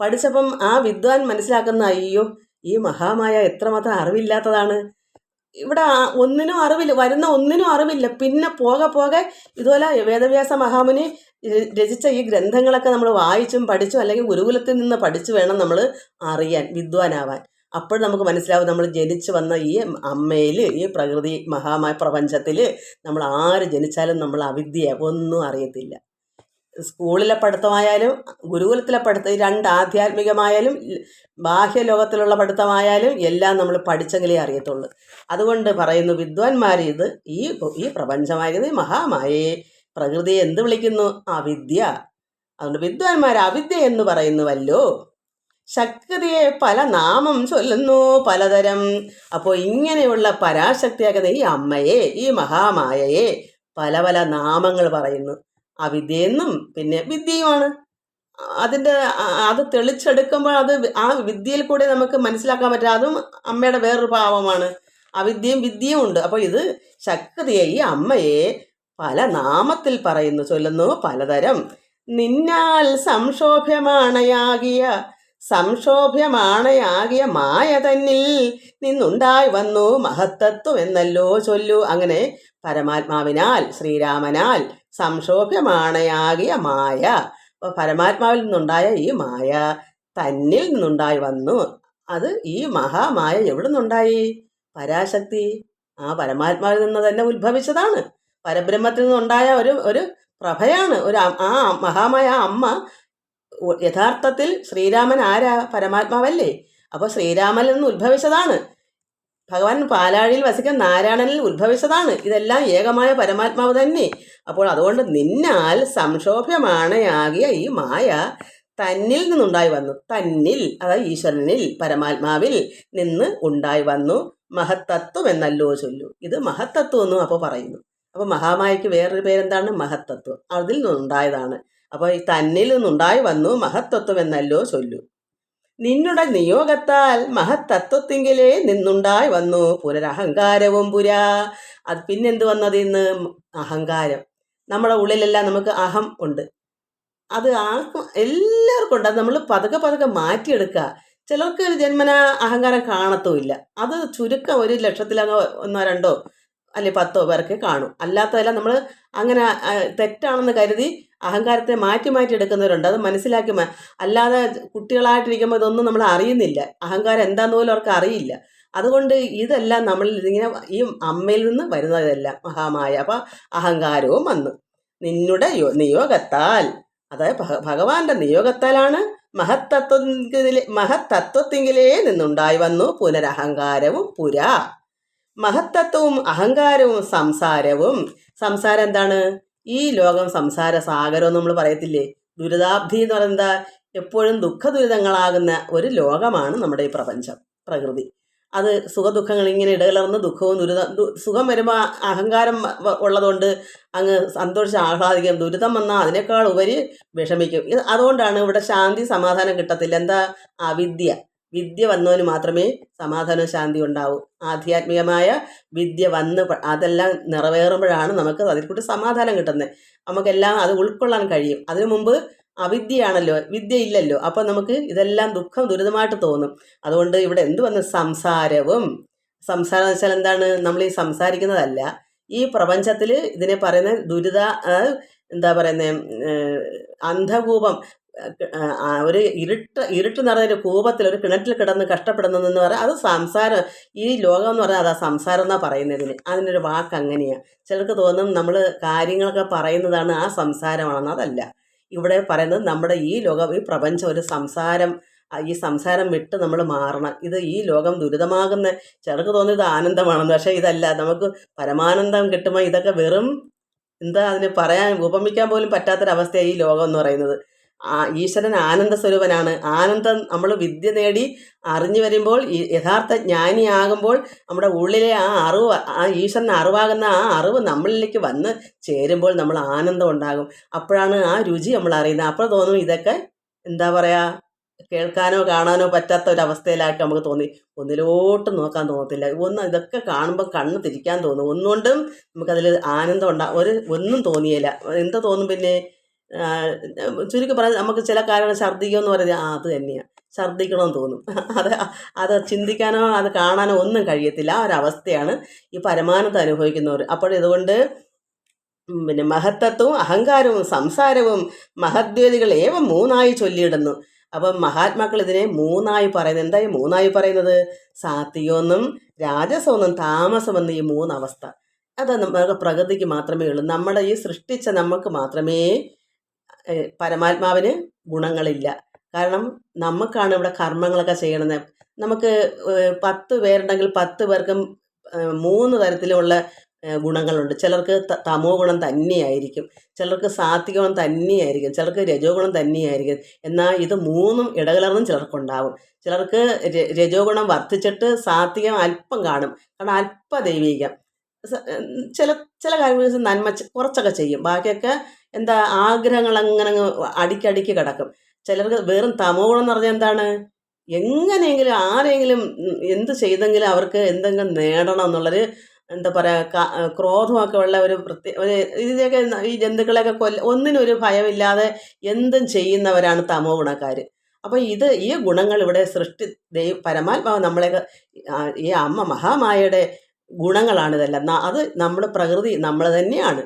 പഠിച്ചപ്പം ആ വിദ്വാൻ മനസ്സിലാക്കുന്ന, അയ്യോ ഈ മഹാമായ എത്രമാത്രം അറിവില്ലാത്തതാണ്, ഇവിടെ ഒന്നിനും അറിവില്ല, വരുന്ന ഒന്നിനും അറിവില്ല. പിന്നെ പോകെ ഇതുപോലെ വേദവ്യാസ മഹാമുനി രചിച്ച ഈ ഗ്രന്ഥങ്ങളൊക്കെ നമ്മൾ വായിച്ചും പഠിച്ചും അല്ലെങ്കിൽ ഗുരുകുലത്തിൽ നിന്ന് പഠിച്ചു വേണം നമ്മൾ അറിയാൻ, വിദ്വാനാവാൻ. അപ്പോൾ നമുക്ക് മനസ്സിലാവും നമ്മൾ ജനിച്ചു വന്ന ഈ അമ്മയിൽ, ഈ പ്രകൃതി മഹാമായ പ്രപഞ്ചത്തിൽ നമ്മൾ ആര് ജനിച്ചാലും നമ്മൾ അവിദ്യ ഒന്നും അറിയത്തില്ല. സ്കൂളിലെ പഠിത്തമായാലും ഗുരുകുലത്തിലെ പഠിത്തം, രണ്ട് ആധ്യാത്മികമായാലും ബാഹ്യലോകത്തിലുള്ള പഠിത്തമായാലും എല്ലാം നമ്മൾ പഠിച്ചെങ്കിലേ അറിയത്തുള്ളൂ. അതുകൊണ്ട് പറയുന്നു വിദ്വാൻമാർ ഇത് ഈ പ്രപഞ്ചമായത് മഹാമായേ പ്രകൃതിയെ എന്ത് വിളിക്കുന്നു? അവിദ്യ. അതുകൊണ്ട് വിദ്വാൻമാർ അവിദ്യ എന്ന് പറയുന്നുവല്ലോ. ശക്തിയെ പല നാമം ചൊല്ലുന്നു പലതരം. അപ്പോൾ ഇങ്ങനെയുള്ള പരാശക്തിയാക്കുന്ന ഈ അമ്മയെ, ഈ മഹാമായയെ പല പല നാമങ്ങൾ പറയുന്നു. അവിദ്യയെന്നും പിന്നെ വിദ്യയുമാണ്. അത് തെളിച്ചെടുക്കുമ്പോൾ ആ വിദ്യയിൽ കൂടെ നമുക്ക് മനസ്സിലാക്കാൻ പറ്റും. അതും അമ്മയുടെ വേറൊരു ഭാവമാണ്. അവിദ്യയും വിദ്യയും ഉണ്ട്. അപ്പോൾ ഇത് ശക്തിയെ, ഈ അമ്മയെ പല നാമത്തിൽ പറയുന്നു, ചൊല്ലുന്നു പലതരം. നിന്നാൽ സംക്ഷോഭ്യമാണയാകിയ മായ തന്നിൽ നിന്നുണ്ടായി വന്നു മഹത്തത്വം എന്നല്ലോ ചൊല്ലു. അങ്ങനെ പരമാത്മാവിനാൽ, ശ്രീരാമനാൽ സംക്ഷോഭ്യമാണയാകിയ മായ, അപ്പോൾ പരമാത്മാവിൽ നിന്നുണ്ടായ ഈ മായ തന്നിൽ നിന്നുണ്ടായി വന്നു. അത് ഈ മഹാമായ എവിടെ നിന്നുണ്ടായി? പരാശക്തി ആ പരമാത്മാവിൽ നിന്ന് തന്നെ ഉത്ഭവിച്ചതാണ്. പരബ്രഹ്മത്തിൽ നിന്നുണ്ടായ ഒരു പ്രഭയാണ്. ആ മഹാമായ അമ്മ യഥാർത്ഥത്തിൽ ശ്രീരാമൻ ആരാ? പരമാത്മാവല്ലേ? അപ്പോൾ ശ്രീരാമനിൽ നിന്ന് ഉത്ഭവിച്ചതാണ്. ഭഗവാൻ പാലാഴിയിൽ വസിക്കുന്ന നാരായണനിൽ ഉത്ഭവിച്ചതാണ്. ഇതെല്ലാം ഏകമായ പരമാത്മാവ് തന്നെ. അപ്പോൾ അതുകൊണ്ട് നിന്നാൽ സംക്ഷോഭ്യമാണയാകിയ ഈ മായ തന്നിൽ നിന്നുണ്ടായി വന്നു. തന്നിൽ, അതായത് ഈശ്വരനിൽ, പരമാത്മാവിൽ നിന്ന് ഉണ്ടായി വന്നു. മഹത്തത്വം എന്നല്ലോ ചൊല്ലു. ഇത് മഹത്തത്വം എന്നും അപ്പോൾ പറയുന്നു. അപ്പോൾ മഹാമായയ്ക്ക് വേറൊരു പേരെന്താണ്? മഹത്തത്വം. അതിൽ നിന്നുണ്ടായതാണ്. അപ്പോൾ ഈ തന്നിൽ നിന്നുണ്ടായി വന്നു മഹത്തത്വം എന്നല്ലോ ചൊല്ലു. നിന്നുടെ നിയോഗത്താൽ മഹത്തത്വത്തിങ്കിലേ നിന്നുണ്ടായി വന്നു പുനരഹങ്കാരവും പുരാ. അത് പിന്നെന്ത് വന്നത്? ഇന്ന് അഹങ്കാരം. നമ്മുടെ ഉള്ളിലെല്ലാം നമുക്ക് അഹം ഉണ്ട്. അത് എല്ലാവർക്കും ഉണ്ട്. അത് നമ്മൾ പതുക്കെ മാറ്റിയെടുക്കുക. ചിലർക്ക് ജന്മന അഹങ്കാരം കാണത്തുമില്ല. അത് ചുരുക്കം 1,00,000 ഒന്നോ രണ്ടോ അല്ലെ 10 പേർക്ക് കാണും. അല്ലാത്തതെല്ലാം നമ്മൾ അങ്ങനെ തെറ്റാണെന്ന് കരുതി അഹങ്കാരത്തെ മാറ്റി എടുക്കുന്നവരുണ്ട്. അത് മനസ്സിലാക്കി അല്ലാതെ കുട്ടികളായിട്ടിരിക്കുമ്പോൾ ഇതൊന്നും നമ്മൾ അറിയുന്നില്ല. അഹങ്കാരം എന്താന്ന് പോലും അവർക്ക് അറിയില്ല. അതുകൊണ്ട് ഇതെല്ലാം നമ്മളിൽ ഇങ്ങനെ ഈ അമ്മയിൽ നിന്ന് വരുന്നതെല്ലാം മഹാമായ. അപ്പം അഹങ്കാരവും വന്നു. നിന്നുടെ നിയോഗത്താൽ, അതായത് ഭഗവാന്റെ നിയോഗത്താലാണ് മഹത്തത്വത്തിങ്കിലേ നിന്നുണ്ടായി വന്നു പുനരഹങ്കാരവും പുരാ. മഹത്തത്വവും അഹങ്കാരവും സംസാരവും. സംസാരം എന്താണ്? ഈ ലോകം സംസാര സാഗരം നമ്മൾ പറയത്തില്ലേ? ദുരിതാബ്ധി എന്ന് പറയുന്നത് എപ്പോഴും ദുഃഖദുരിതങ്ങളാകുന്ന ഒരു ലോകമാണ് നമ്മുടെ ഈ പ്രപഞ്ചം, പ്രകൃതി. അത് സുഖദുഃഖങ്ങൾ ഇങ്ങനെ ഇടകലർന്ന് ദുഃഖവും സുഖം വരുമ്പോൾ അഹങ്കാരം ഉള്ളതുകൊണ്ട് അങ്ങ് സന്തോഷിച്ച് ആഹ്ലാദിക്കും. ദുരിതം വന്നാൽ അതിനേക്കാൾ ഉപരി വിഷമിക്കും. അതുകൊണ്ടാണ് ഇവിടെ ശാന്തി സമാധാനം കിട്ടത്തില്ല. എന്താ? വിദ്യ വന്നവന് മാത്രമേ സമാധാനവും ശാന്തി ഉണ്ടാവൂ. ആധ്യാത്മികമായ വിദ്യ വന്ന് അതെല്ലാം നിറവേറുമ്പോഴാണ് നമുക്ക് അതിൽ കൂടി സമാധാനം കിട്ടുന്നത്. നമുക്കെല്ലാം അത് ഉൾക്കൊള്ളാൻ കഴിയും. അതിനു മുമ്പ് അവിദ്യയാണല്ലോ, വിദ്യ ഇല്ലല്ലോ. അപ്പം നമുക്ക് ഇതെല്ലാം ദുരിതമായിട്ട് തോന്നും. അതുകൊണ്ട് ഇവിടെ എന്ത് വന്ന്? സംസാരം എന്ന് വെച്ചാൽ എന്താണ്? നമ്മൾ ഈ സംസാരിക്കുന്നതല്ല, ഈ പ്രപഞ്ചത്തിൽ ഇതിനെ പറയുന്ന എന്താ പറയുന്നത്, അന്ധകൂപം, ഒരു ഇരുട്ട് നിറഞ്ഞൊരു കൂപത്തിൽ ഒരു കിണറ്റിൽ കിടന്ന് കഷ്ടപ്പെടുന്നതെന്ന് പറയാം. അത് സംസാരം. ഈ ലോകം എന്ന് പറഞ്ഞാൽ അതാ സംസാരം എന്നാണ് പറയുന്നതിന്. അതിനൊരു വാക്ക് അങ്ങനെയാണ്. ചിലർക്ക് തോന്നും നമ്മൾ കാര്യങ്ങളൊക്കെ പറയുന്നതാണ് ആ സംസാരമാണെന്ന്. അതല്ല. ഇവിടെ പറയുന്നത് നമ്മുടെ ഈ ലോകം, ഈ പ്രപഞ്ചം ഒരു സംസാരം. ഈ സംസാരം വിട്ട് നമ്മൾ മാറണം. ഇത് ഈ ലോകം ദുരിതമാകുന്ന ചിലർക്ക് തോന്നിയത് ആനന്ദമാണെന്ന്. പക്ഷേ ഇതല്ല. നമുക്ക് പരമാനന്ദം കിട്ടുമ്പോൾ ഇതൊക്കെ വെറും എന്താ അതിന് പറയാൻ ഉപമിക്കാൻ പോലും പറ്റാത്തൊരവസ്ഥയാണ് ഈ ലോകം എന്ന് പറയുന്നത്. ഈശ്വരൻ ആനന്ദ സ്വരൂപനാണ്. ആനന്ദം നമ്മൾ വിദ്യ നേടി അറിഞ്ഞു വരുമ്പോൾ, ഈ യഥാർത്ഥ ജ്ഞാനിയാകുമ്പോൾ നമ്മുടെ ഉള്ളിലെ ആ അറിവ്, ആ ഈശ്വരന് അറിവാകുന്ന ആ അറിവ് നമ്മളിലേക്ക് വന്ന് ചേരുമ്പോൾ നമ്മൾ ആനന്ദം ഉണ്ടാകും. അപ്പോഴാണ് ആ രുചി നമ്മൾ അറിയുന്നത്. അപ്പോൾ തോന്നും ഇതൊക്കെ എന്താ പറയുക, കേൾക്കാനോ കാണാനോ പറ്റാത്ത ഒരവസ്ഥയിലായിട്ട് നമുക്ക് തോന്നി. ഒന്നിലോട്ടും നോക്കാൻ തോന്നത്തില്ല. ഇതൊക്കെ കാണുമ്പോൾ കണ്ണ് തിരിക്കാൻ തോന്നും. ഒന്നുകൊണ്ടും നമുക്കതിൽ ആനന്ദം ഒന്നും തോന്നിയില്ല. എന്താ തോന്നും പിന്നെ? ചുരുക്കി പറഞ്ഞാൽ നമുക്ക് ചില കാര്യങ്ങൾ ഛർദ്ദിക്കുമെന്ന് പറയുന്നത് അത് തന്നെയാണ്. ഛർദ്ദിക്കണമെന്ന് തോന്നും. അത് അത് ചിന്തിക്കാനോ അത് കാണാനോ ഒന്നും കഴിയത്തില്ല. ആ ഒരവസ്ഥയാണ് ഈ പരമാനന്ദം അനുഭവിക്കുന്നവർ. അപ്പോൾ ഇതുകൊണ്ട് പിന്നെ മഹത്തത്വവും അഹങ്കാരവും സംസാരവും മഹദ്വേദികൾ ഏവം മൂന്നായി ചൊല്ലിയിടുന്നു. അപ്പം മഹാത്മാക്കൾ ഇതിനെ മൂന്നായി പറയുന്നത്. എന്താ ഈ മൂന്നായി പറയുന്നത്? സാത്വികമെന്നും രാജസമെന്നും താമസമെന്നും ഈ മൂന്നവസ്ഥ. അത് നമ്മുടെ പ്രകൃതിക്ക് മാത്രമേ ഉള്ളൂ. നമ്മുടെ ഈ സൃഷ്ടിച്ച നമുക്ക് മാത്രമേ പരമാത്മാവിന് ഗുണങ്ങളില്ല. കാരണം നമുക്കാണ് ഇവിടെ കർമ്മങ്ങളൊക്കെ ചെയ്യണത്. നമുക്ക് 10 പേരുണ്ടെങ്കിൽ 10 പേർക്കും 3 തരത്തിലുള്ള ഗുണങ്ങളുണ്ട്. ചിലർക്ക് തമോ ഗുണം തന്നെയായിരിക്കും, ചിലർക്ക് സാത്വിക ഗുണം തന്നെയായിരിക്കും, ചിലർക്ക് രജോ ഗുണം തന്നെയായിരിക്കും. എന്നാൽ ഇത് മൂന്നും ഇടകലർന്നും ചിലർക്കുണ്ടാവും. ചിലർക്ക് രജോ ഗുണം വർദ്ധിച്ചിട്ട് സാത്വികം അല്പം കാണും. കാരണം അല്പ ദൈവീകം. ചില ചില കാര്യങ്ങൾ നന്മ കുറച്ചൊക്കെ ചെയ്യും. ബാക്കിയൊക്കെ എന്താ ആഗ്രഹങ്ങൾ അങ്ങനെ അടിക്കടിക്ക് കിടക്കും. ചിലർക്ക് വെറും തമോ ഗുണം എന്ന് പറഞ്ഞാൽ എന്താണ്? എങ്ങനെയെങ്കിലും ആരെങ്കിലും എന്ത് ചെയ്തെങ്കിലും അവർക്ക് എന്തെങ്കിലും നേടണം എന്നുള്ളൊരു എന്താ പറയുക, ക്രോധമൊക്കെ ഉള്ള ഒരു ഇതിനെയൊക്കെ ഈ ജന്തുക്കളെയൊക്കെ ഒന്നിനും ഒരു ഭയമില്ലാതെ എന്തും ചെയ്യുന്നവരാണ് തമോ ഗുണക്കാർ. അപ്പോൾ ഈ ഗുണങ്ങൾ ഇവിടെ പരമാത്മാവ് നമ്മളെയൊക്കെ ഈ അമ്മ മഹാമായയുടെ ഗുണങ്ങളാണിതെല്ലാം. അത് നമ്മുടെ പ്രകൃതി നമ്മൾ തന്നെയാണ്.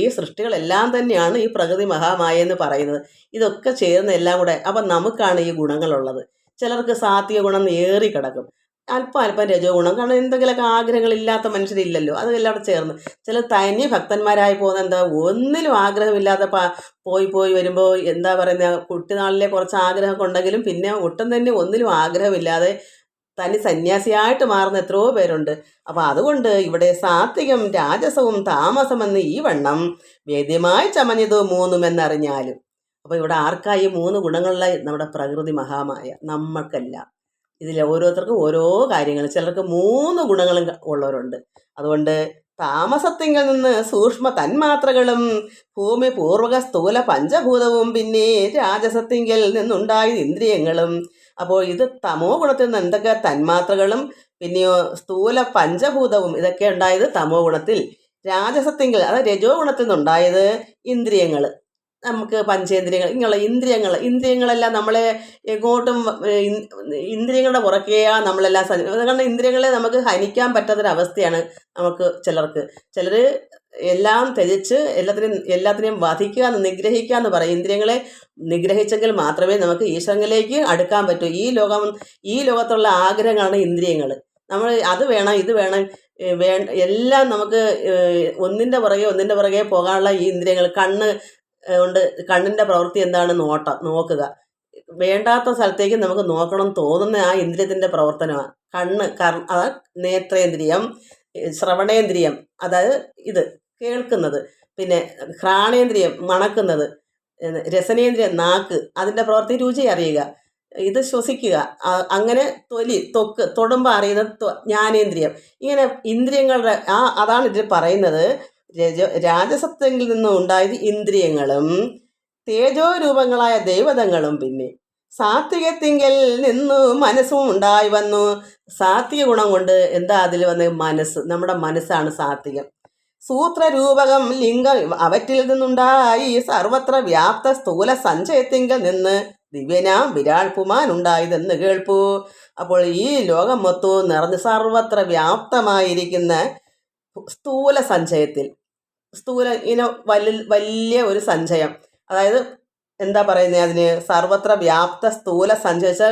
ഈ സൃഷ്ടികളെല്ലാം തന്നെയാണ് ഈ പ്രകൃതി മഹാമായ എന്ന് പറയുന്നത്. ഇതൊക്കെ ചേർന്ന് എല്ലാം കൂടെ. അപ്പം നമുക്കാണ് ഈ ഗുണങ്ങളുള്ളത്. ചിലർക്ക് സാത്വിക ഗുണം ഏറി കിടക്കും, അല്പം രജോ ഗുണം. കാരണം എന്തെങ്കിലുമൊക്കെ ആഗ്രഹങ്ങളില്ലാത്ത മനുഷ്യരില്ലല്ലോ. അതെല്ലാം കൂടെ ചേർന്ന് ചില തനി ഭക്തന്മാരായി പോകുന്ന എന്താ ഒന്നിലും ആഗ്രഹമില്ലാതെ പോയി വരുമ്പോൾ എന്താ പറയുന്ന, കുട്ടിനാളിലെ കുറച്ച് ആഗ്രഹമൊക്കെ ഉണ്ടെങ്കിലും പിന്നെ ഒട്ടും തന്നെ ഒന്നിലും ആഗ്രഹമില്ലാതെ തനി സന്യാസിയായിട്ട് മാറുന്ന എത്രയോ പേരുണ്ട്. അപ്പോൾ അതുകൊണ്ട് ഇവിടെ സാത്വികം രാജസവും താമസമെന്ന് ഈ വണ്ണം വേദ്യമായി ചമഞ്ഞത് മൂന്നുമെന്നറിഞ്ഞാലും. അപ്പോൾ ഇവിടെ ആർക്കായി 3 ഗുണങ്ങളുള്ള നമ്മുടെ പ്രകൃതി മഹാമായ നമ്മൾക്കല്ല. ഇതിൽ ഓരോരുത്തർക്കും ഓരോ കാര്യങ്ങൾ. ചിലർക്ക് 3 ഗുണങ്ങളും ഉള്ളവരുണ്ട്. അതുകൊണ്ട് താമസത്തിങ്കിൽ നിന്ന് സൂക്ഷ്മ തന്മാത്രകളും ഭൂമി പൂർവക സ്ഥൂല പഞ്ചഭൂതവും പിന്നെ രാജസത്തിങ്കിൽ നിന്നുണ്ടായ ഇന്ദ്രിയങ്ങളും. അപ്പോൾ ഇത് തമോ ഗുണത്തിൽ നിന്ന് എന്തൊക്കെ തന്മാത്രകളും പിന്നെയോ സ്ഥൂല പഞ്ചഭൂതവും ഇതൊക്കെ ഉണ്ടായത് തമോ ഗുണത്തിൽ. രാജസത്തിങ്കിൽ അതായത് രജോ ഗുണത്തിൽ നിന്നുണ്ടായത് ഇന്ദ്രിയങ്ങൾ. നമുക്ക് പഞ്ചേന്ദ്രിയങ്ങൾ, ഇങ്ങനെയുള്ള ഇന്ദ്രിയങ്ങളെല്ലാം നമ്മളെ എങ്ങോട്ടും ഇന്ദ്രിയങ്ങളുടെ പുറകെയാ നമ്മളെല്ലാം കാരണം ഇന്ദ്രിയങ്ങളെ നമുക്ക് ഹനിക്കാൻ പറ്റാത്തൊരവസ്ഥയാണ് നമുക്ക്. ചിലർ എല്ലാം ത്യജിച്ച് എല്ലാത്തിനെയും വധിക്കുക, നിഗ്രഹിക്കുക എന്ന് പറയും. ഇന്ദ്രിയങ്ങളെ നിഗ്രഹിച്ചെങ്കിൽ മാത്രമേ നമുക്ക് ഈശ്വരനിലേക്ക് അടുക്കാൻ പറ്റൂ. ഈ ലോകത്തുള്ള ആഗ്രഹങ്ങളാണ് ഇന്ദ്രിയങ്ങൾ. നമ്മൾ അത് വേണം ഇത് വേണം എല്ലാം നമുക്ക് ഒന്നിൻ്റെ പുറകെ പോകാനുള്ള ഈ ഇന്ദ്രിയങ്ങൾ. കൊണ്ട് കണ്ണിൻ്റെ പ്രവൃത്തി എന്താണ്? നോക്കുക. വേണ്ടാത്ത സ്ഥലത്തേക്ക് നമുക്ക് നോക്കണം തോന്നുന്ന ആ ഇന്ദ്രിയത്തിൻ്റെ പ്രവർത്തനമാണ് അതായത് നേത്രേന്ദ്രിയം, ശ്രവണേന്ദ്രിയം അതായത് ഇത് കേൾക്കുന്നത്, പിന്നെ ഘ്രാണേന്ദ്രിയം മണക്കുന്നത്, രസനേന്ദ്രിയം നാക്ക് അതിൻ്റെ പ്രവൃത്തി രുചി അറിയുക, ഇത് ശ്വസിക്കുക, അങ്ങനെ ത്വക്ക് തൊടുമ്പോൾ അറിയുന്ന ജ്ഞാനേന്ദ്രിയം. ഇങ്ങനെ ഇന്ദ്രിയങ്ങളുടെ അതാണ് ഇതിൽ പറയുന്നത്. രാജസത്തിൽ നിന്നും ഉണ്ടായത് ഇന്ദ്രിയങ്ങളും തേജോ രൂപങ്ങളായ ദൈവതങ്ങളും പിന്നെ സാത്വികത്തിങ്കിൽ നിന്നു മനസ്സും ഉണ്ടായി വന്നു. സാത്വിക ഗുണം കൊണ്ട് എന്താ അതിൽ വന്ന്? മനസ്സ്. നമ്മുടെ മനസ്സാണ് സാത്വികം. സൂത്രരൂപകം ലിംഗം അവറ്റിൽ നിന്നുണ്ടായി സർവത്ര വ്യാപ്ത സ്ഥൂല സഞ്ചയത്തിങ്കിൽ നിന്ന് ദിവ്യനാം വിരാട് പുമാൻ ഉണ്ടായതെന്ന് കേൾപ്പൂ. അപ്പോൾ ഈ ലോകം മൊത്തവും നിറഞ്ഞ് സർവത്ര വ്യാപ്തമായിരിക്കുന്ന സ്ഥൂല സഞ്ചയത്തിൽ, ഇങ്ങനെ വലിയ ഒരു സഞ്ചയം, അതായത് എന്താ പറയുന്നത് അതിന്? സർവത്ര വ്യാപ്ത സ്ഥൂല സഞ്ചരിച്ച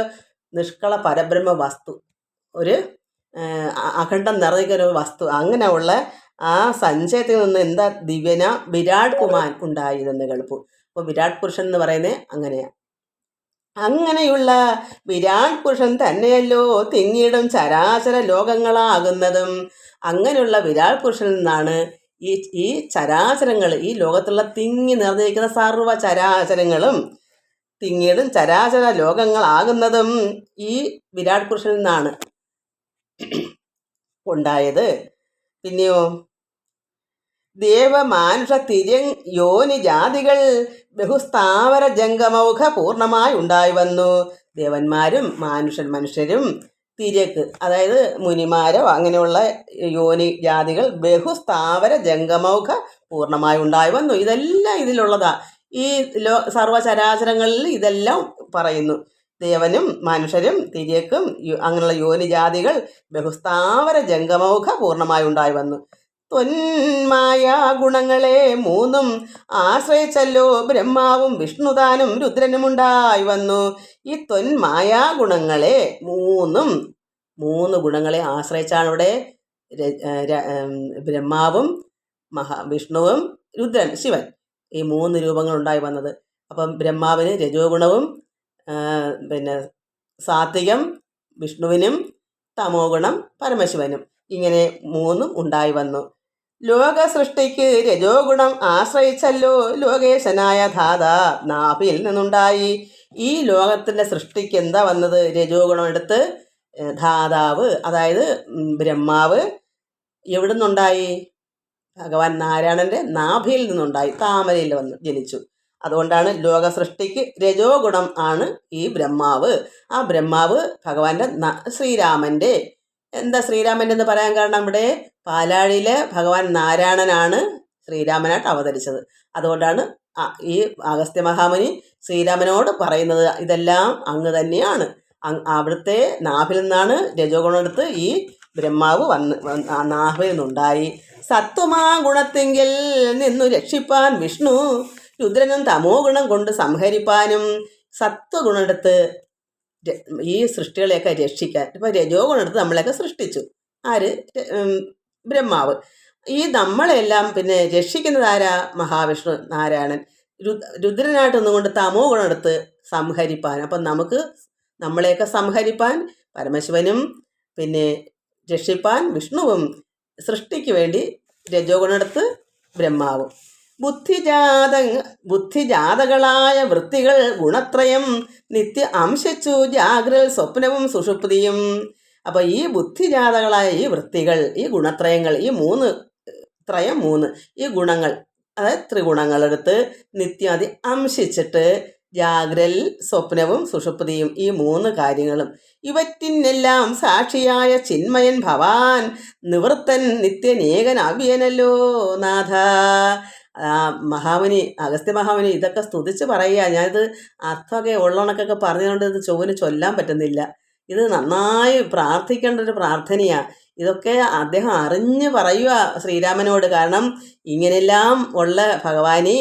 നിഷ്കള പരബ്രഹ്മ വസ്തു, ഒരു അഖണ്ഡം നിറഞ്ഞിരിക്കുന്ന ഒരു വസ്തു. അങ്ങനെയുള്ള ആ സഞ്ചയത്തിൽ നിന്ന് എന്താ ദിവ്യന വിരാട് കുമാൻ ഉണ്ടായിരുന്ന കേൾപ്പു. അപ്പോൾ വിരാട് പുരുഷൻ എന്ന് പറയുന്നത് അങ്ങനെയാണ്. അങ്ങനെയുള്ള വിരാട് പുരുഷൻ തന്നെയല്ലോ തിങ്ങിയിടും ചരാചര ലോകങ്ങളാകുന്നതും. അങ്ങനെയുള്ള വിരാട് പുരുഷനിൽ നിന്നാണ് ഈ ചരാചരങ്ങൾ, ഈ ലോകത്തുള്ള തിങ്ങി നിറഞ്ഞിരിക്കുന്ന സർവ്വ ചരാചരങ്ങളും തിങ്ങിയിടും ചരാചര ലോകങ്ങളാകുന്നതും ഈ വിരാട് പുരുഷനിൽ നിന്നാണ് ഉണ്ടായത്. പിന്നെയോ ദേവമാനുഷ തിര്യങ് യോനി ജാതികൾ ബഹുസ്ഥാവര ജംഗമൗഖ പൂർണ്ണമായി ഉണ്ടായി വന്നു. ദേവന്മാരും മനുഷ്യരും തിര്യക്ക്, അതായത് മുനിമാരോ അങ്ങനെയുള്ള യോനി ജാതികൾ ബഹുസ്ഥാവര ജംഗമൗഖ പൂർണ്ണമായി ഉണ്ടായി വന്നു. ഇതെല്ലാം ഇതിലുള്ളതാ. ഈ സർവചരാചരങ്ങളിൽ ഇതെല്ലാം പറയുന്നു. ദേവനും മനുഷ്യരും തിര്യക്കും അങ്ങനെയുള്ള യോനിജാതികൾ ബഹുസ്ഥാവര ജംഗമൗഖ പൂർണ്ണമായി ഉണ്ടായി വന്നു. ത്വന്മായാ ഗുണങ്ങളെ മൂന്നും ആശ്രയിച്ചല്ലോ ബ്രഹ്മാവും വിഷ്ണുതാനും രുദ്രനുമുണ്ടായി വന്നു. ഈ ത്വന്മായാ ഗുണങ്ങളെ മൂന്ന് ഗുണങ്ങളെ ആശ്രയിച്ചാണ് ഇവിടെ ബ്രഹ്മാവും വിഷ്ണുവും രുദ്രൻ ശിവൻ ഈ 3 രൂപങ്ങൾ ഉണ്ടായി വന്നത്. അപ്പം ബ്രഹ്മാവിന് രജോ ഗുണവും പിന്നെ സാത്വികം വിഷ്ണുവിനും തമോ ഗുണം പരമശിവനും, ഇങ്ങനെ 3 ഉണ്ടായി വന്നു. ലോക സൃഷ്ടിക്ക് രജോ ഗുണം ആശ്രയിച്ചല്ലോ ലോകേശനായ ധാത നാഭിയിൽ നിന്നുണ്ടായി. ഈ ലോകത്തിൻ്റെ സൃഷ്ടിക്ക് എന്താ വന്നത്? രജോ ഗുണം എടുത്ത് ധാതാവ്, അതായത് ബ്രഹ്മാവ് എവിടെ നിന്നുണ്ടായി? ഭഗവാൻ നാരായണൻ്റെ നാഭിയിൽ നിന്നുണ്ടായി, താമരയിൽ വന്ന് ജനിച്ചു. അതുകൊണ്ടാണ് ലോക സൃഷ്ടിക്ക് രജോ ഗുണം ആണ് ഈ ബ്രഹ്മാവ്. ആ ബ്രഹ്മാവ് ഭഗവാന്റെ ശ്രീരാമൻ്റെ, എന്താ ശ്രീരാമൻ്റെ എന്ന് പറയാൻ കാരണം ഇവിടെ പാലാഴിയിലെ ഭഗവാൻ നാരായണനാണ് ശ്രീരാമനായിട്ട് അവതരിച്ചത്. അതുകൊണ്ടാണ് ഈ അഗസ്ത്യ മഹാമുനി ശ്രീരാമനോട് പറയുന്നത് ഇതെല്ലാം അങ്ങ് തന്നെയാണ്, അവിടുത്തെ നാഭിൽ നിന്നാണ് രജോ ഗുണം എടുത്ത് ഈ ബ്രഹ്മാവ് നാഭിൽ നിന്നുണ്ടായി. സത്വമാ ഗുണത്തെങ്കിൽ നിന്നു രക്ഷിപ്പാൻ വിഷ്ണു രുദ്രനും തമോ ഗുണം കൊണ്ട് സംഹരിപ്പാനും. സത്വഗുണമെടുത്ത് ഈ സൃഷ്ടികളെയൊക്കെ രക്ഷിക്കാൻ, ഇപ്പം രജോ ഗുണമെടുത്ത് നമ്മളെയൊക്കെ സൃഷ്ടിച്ചു ആര്? ബ്രഹ്മാവ്. ഈ നമ്മളെല്ലാം പിന്നെ രക്ഷിക്കുന്നത് ആരാ? മഹാവിഷ്ണു നാരായണൻ. രുദ്രനായിട്ടൊന്നും കൊണ്ട് തമോ ഗുണമെടുത്ത് സംഹരിപ്പാൻ. അപ്പം നമ്മളെയൊക്കെ സംഹരിപ്പാൻ പരമശിവനും പിന്നെ രക്ഷിപ്പാൻ വിഷ്ണുവും, സൃഷ്ടിക്ക് വേണ്ടി രജോ ഗുണമെടുത്ത് ബ്രഹ്മാവും. ബുദ്ധിജാതകളായ വൃത്തികൾ ഗുണത്രയം നിത്യ അംശിച്ചു ജാഗ്രൽ സ്വപ്നവും സുഷുപ്തിയും. അപ്പോൾ ഈ ബുദ്ധിജാതകളായ ഈ വൃത്തികൾ, ഈ ഗുണത്രയങ്ങൾ, ഈ 3 ഈ ഗുണങ്ങൾ, അതായത് ത്രിഗുണങ്ങളെടുത്ത് നിത്യാദി അംശിച്ചിട്ട് ജാഗ്രൽ സ്വപ്നവും സുഷുപ്തിയും, ഈ 3 കാര്യങ്ങളും ഇവറ്റിനെല്ലാം സാക്ഷിയായ ചിന്മയൻ ഭവാൻ നിവൃത്തൻ നിത്യനേകൻ അവ്യനല്ലോ നാഥ. മഹാമുനി അഗസ്ത്യ മഹാമുനി ഇതൊക്കെ സ്തുതിച്ച് പറയുക. ഞാനിത് അർത്ഥമൊക്കെ ഉള്ളണക്കൊക്കെ പറഞ്ഞുകൊണ്ട് ഇത് ചൊവ്വന് ചൊല്ലാൻ പറ്റുന്നില്ല. ഇത് നന്നായി പ്രാർത്ഥിക്കേണ്ട ഒരു പ്രാർത്ഥനയാണ്. ഇതൊക്കെ അദ്ദേഹം അറിഞ്ഞ് പറയുക ശ്രീരാമനോട്. കാരണം ഇങ്ങനെയെല്ലാം ഉള്ള ഭഗവാനെ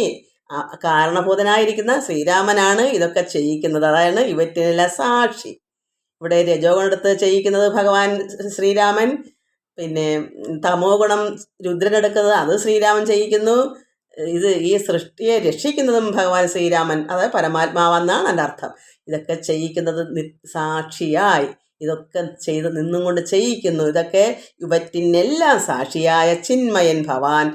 കാരണഭൂതനായിരിക്കുന്ന ശ്രീരാമനാണ് ഇതൊക്കെ ചെയ്യിക്കുന്നത്. അതാണ് ഇവറ്റിനെല്ലാം സാക്ഷി. ഇവിടെ രജോ ഗുണമെടുത്ത് ചെയ്യിക്കുന്നത് ഭഗവാൻ ശ്രീരാമൻ, പിന്നെ തമോ ഗുണം രുദ്രനെടുക്കുന്നത് അത് ശ്രീരാമൻ ചെയ്യിക്കുന്നു. ഈ സൃഷ്ടിയെ രക്ഷിക്കുന്നതും ഭഗവാൻ ശ്രീരാമൻ, അതായത് പരമാത്മാവെന്നാണ് എൻ്റെ അർത്ഥം. ഇതൊക്കെ ചെയ്യിക്കുന്നത് സാക്ഷിയായി ഇതൊക്കെ ചെയ്ത് നിന്നും കൊണ്ട് ചെയ്യിക്കുന്നു. ഇതൊക്കെ ഇവറ്റിനെല്ലാം സാക്ഷിയായ ചിന്മയൻ ഭവാൻ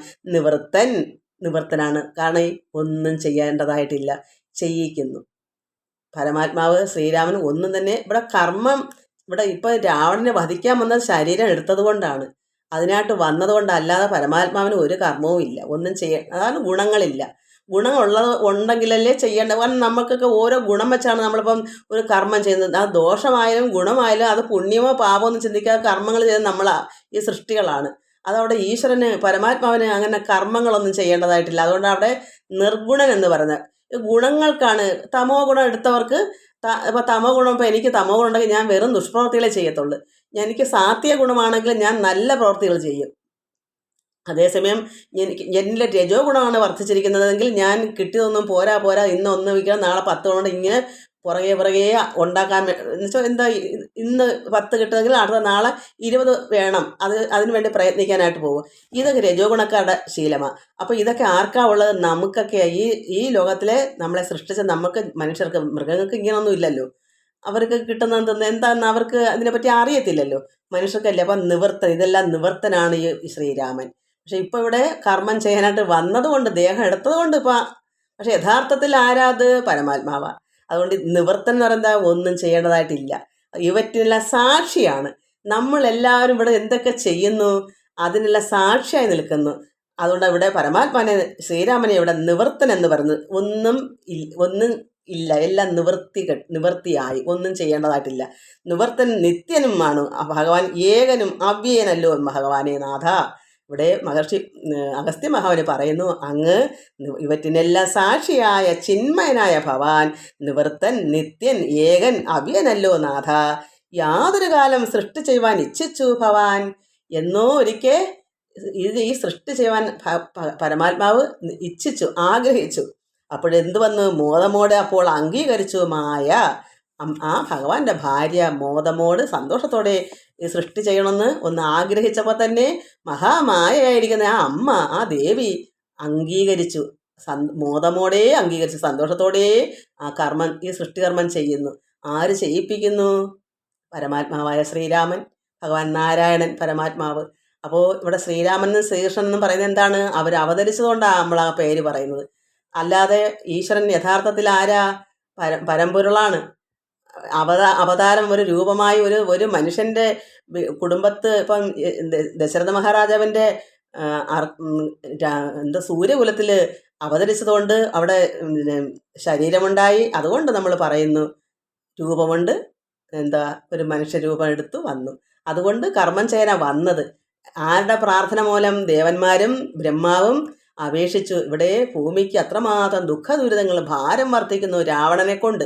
നിവൃത്തനാണ്. കാരണം ഒന്നും ചെയ്യേണ്ടതായിട്ടില്ല, ചെയ്യിക്കുന്നു. പരമാത്മാവ് ശ്രീരാമൻ ഒന്നും തന്നെ ഇവിടെ കർമ്മം, ഇവിടെ ഇപ്പോൾ രാവണനെ വധിക്കാൻ വന്ന ശരീരം എടുത്തത് കൊണ്ടാണ്, അതിനായിട്ട് വന്നതുകൊണ്ട്, അല്ലാതെ പരമാത്മാവിന് ഒരു കർമ്മവും ഇല്ല, ഒന്നും അതാണ് ഗുണങ്ങളില്ല. ഉണ്ടെങ്കിലല്ലേ ചെയ്യേണ്ടത്. കാരണം നമുക്കൊക്കെ ഓരോ ഗുണം വെച്ചാണ് നമ്മളിപ്പം ഒരു കർമ്മം ചെയ്യുന്നത്. അത് ദോഷമായാലും ഗുണമായാലും അത് പുണ്യമോ പാപമോ എന്ന് ചിന്തിക്കാതെ കർമ്മങ്ങൾ ചെയ്യുന്നത് ഈ സൃഷ്ടികളാണ്. അതവിടെ ഈശ്വരന് പരമാത്മാവിന് അങ്ങനെ കർമ്മങ്ങളൊന്നും ചെയ്യേണ്ടതായിട്ടില്ല. അതുകൊണ്ട് അവിടെ നിർഗുണൻ എന്ന് പറയുന്നത് ഗുണങ്ങൾക്കാണ്. തമോ ഗുണം എടുത്തവർക്ക് ഇപ്പോൾ തമോ ഗുണം, ഇപ്പോൾ എനിക്ക് തമോ ഗുണം ഉണ്ടെങ്കിൽ ഞാൻ വെറും ദുഷ്പ്രവൃത്തികളെ ചെയ്യത്തുള്ളൂ. എനിക്ക് സാത്വിക ഗുണമാണെങ്കിൽ ഞാൻ നല്ല പ്രവൃത്തികൾ ചെയ്യും. അതേസമയം എന്നിലെ രജോ ഗുണമാണ് വർദ്ധിച്ചിരിക്കുന്നതെങ്കിൽ ഞാൻ കിട്ടിയതൊന്നും പോരാ പോരാ, ഇന്ന് ഒന്ന് വിൽക്കണം, നാളെ 10 കൊണ്ട് ഇങ്ങനെ പുറകെ ഉണ്ടാക്കാൻ എന്നുവെച്ചാൽ എന്താ, ഇന്ന് 10 കിട്ടുമെങ്കിൽ അടുത്ത നാളെ 20 വേണം, അതിനു വേണ്ടി പ്രയത്നിക്കാനായിട്ട് പോകും. ഇതൊക്കെ രജോ ഗുണക്കാരുടെ ശീലമാണ്. അപ്പോൾ ഇതൊക്കെ ആർക്കാ ഉള്ളത്? നമുക്കൊക്കെ. ഈ ലോകത്തിലെ നമ്മളെ സൃഷ്ടിച്ച നമുക്ക് മനുഷ്യർക്ക്, മൃഗങ്ങൾക്ക് ഇങ്ങനെയൊന്നും ഇല്ലല്ലോ. അവർക്ക് കിട്ടുന്നത് എന്താണെന്ന് അവർക്ക് അതിനെപ്പറ്റി അറിയത്തില്ലല്ലോ. മനുഷ്യർക്കല്ലേ. അപ്പം ഇതെല്ലാം നിവർത്തനാണ് ഈ ശ്രീരാമൻ. പക്ഷെ ഇപ്പോൾ ഇവിടെ കർമ്മം ചെയ്യാനായിട്ട് വന്നതുകൊണ്ട്, ദേഹം എടുത്തതുകൊണ്ട് പക്ഷെ യഥാർത്ഥത്തിൽ ആരാത്? പരമാത്മാവാ. അതുകൊണ്ട് നിവർത്തൻ എന്ന് പറയുന്നത് ഒന്നും ചെയ്യേണ്ടതായിട്ടില്ല. ഇവറ്റിനെല്ലാം സാക്ഷിയാണ്. നമ്മളെല്ലാവരും ഇവിടെ എന്തൊക്കെ ചെയ്യുന്നു അതിനെല്ലാം സാക്ഷിയായി നിൽക്കുന്നു. അതുകൊണ്ട് ഇവിടെ പരമാത്മാനെ, ശ്രീരാമനെ ഇവിടെ നിവർത്തൻ എന്ന് പറയുന്നത് ഒന്നും ഇല്ല, എല്ലാം നിവർത്തിയായി, ഒന്നും ചെയ്യേണ്ടതായിട്ടില്ല. നിവർത്തൻ നിത്യനുമാണ് ഭഗവാൻ, ഏകനും അവ്യയനല്ലോ ഭഗവാനെ നാഥ. ഇവിടെ അഗസ്ത്യ മഹാമുനി പറയുന്നു, അങ്ങ് ഇവറ്റിനെല്ലാം സാക്ഷിയായ ചിന്മയനായ ഭവാൻ നിവർത്തൻ നിത്യൻ ഏകൻ അവ്യനല്ലോ നാഥ. യാതൊരു കാലം സൃഷ്ടി ചെയ്യുവാൻ ഇച്ഛിച്ചു ഭവാൻ. എന്നോ ഒരിക്കൽ ഈ സൃഷ്ടി ചെയ്യുവാൻ പരമാത്മാവ് ഇച്ഛിച്ചു, ആഗ്രഹിച്ചു. അപ്പോഴെന്ത് വന്നു? മോദമോടെ അപ്പോൾ അംഗീകരിച്ചു മായ. ആ ഭഗവാന്റെ ഭാര്യ മോദമോട് സന്തോഷത്തോടെ ഈ സൃഷ്ടി ചെയ്യണമെന്ന് ഒന്ന് ആഗ്രഹിച്ചപ്പോൾ തന്നെ മഹാമായയായിരിക്കുന്ന ആ അമ്മ, ആ ദേവി അംഗീകരിച്ചു. മോദമോടെ അംഗീകരിച്ചു, സന്തോഷത്തോടെ ഈ സൃഷ്ടികർമ്മം ചെയ്യുന്നു. ആര് ചെയ്യിപ്പിക്കുന്നു? പരമാത്മാവായ ശ്രീരാമൻ, ഭഗവാൻ നാരായണൻ പരമാത്മാവ്. അപ്പോൾ ഇവിടെ ശ്രീരാമനും ശ്രീകൃഷ്ണനെന്നും പറയുന്നത് എന്താണ്? അവർ അവതരിച്ചതുകൊണ്ടാണ് നമ്മൾ ആ പേര് പറയുന്നത്. അല്ലാതെ ഈശ്വരൻ യഥാർത്ഥത്തിൽ ആരാ? പരമ്പൊരുളാണ്. അവതാരം ഒരു രൂപമായി ഒരു മനുഷ്യൻ്റെ കുടുംബത്ത്, ഇപ്പം ദശരഥ മഹാരാജാവിൻ്റെ സൂര്യകുലത്തിൽ അവതരിച്ചതുകൊണ്ട് അവിടെ ശരീരമുണ്ടായി. അതുകൊണ്ട് നമ്മൾ പറയുന്നു രൂപമുണ്ട്, ഒരു മനുഷ്യരൂപം എടുത്തു വന്നു. അതുകൊണ്ട് കർമ്മം ചെയ്യാനാണ് വന്നത്. ആരുടെ പ്രാർത്ഥന മൂലം? ദേവന്മാരും ബ്രഹ്മാവും അപേക്ഷിച്ചു. ഇവിടെ ഭൂമിക്ക് അത്രമാത്രം ദുഃഖദുരിതങ്ങൾ ഭാരം വർദ്ധിക്കുന്നു രാവണനെ കൊണ്ട്,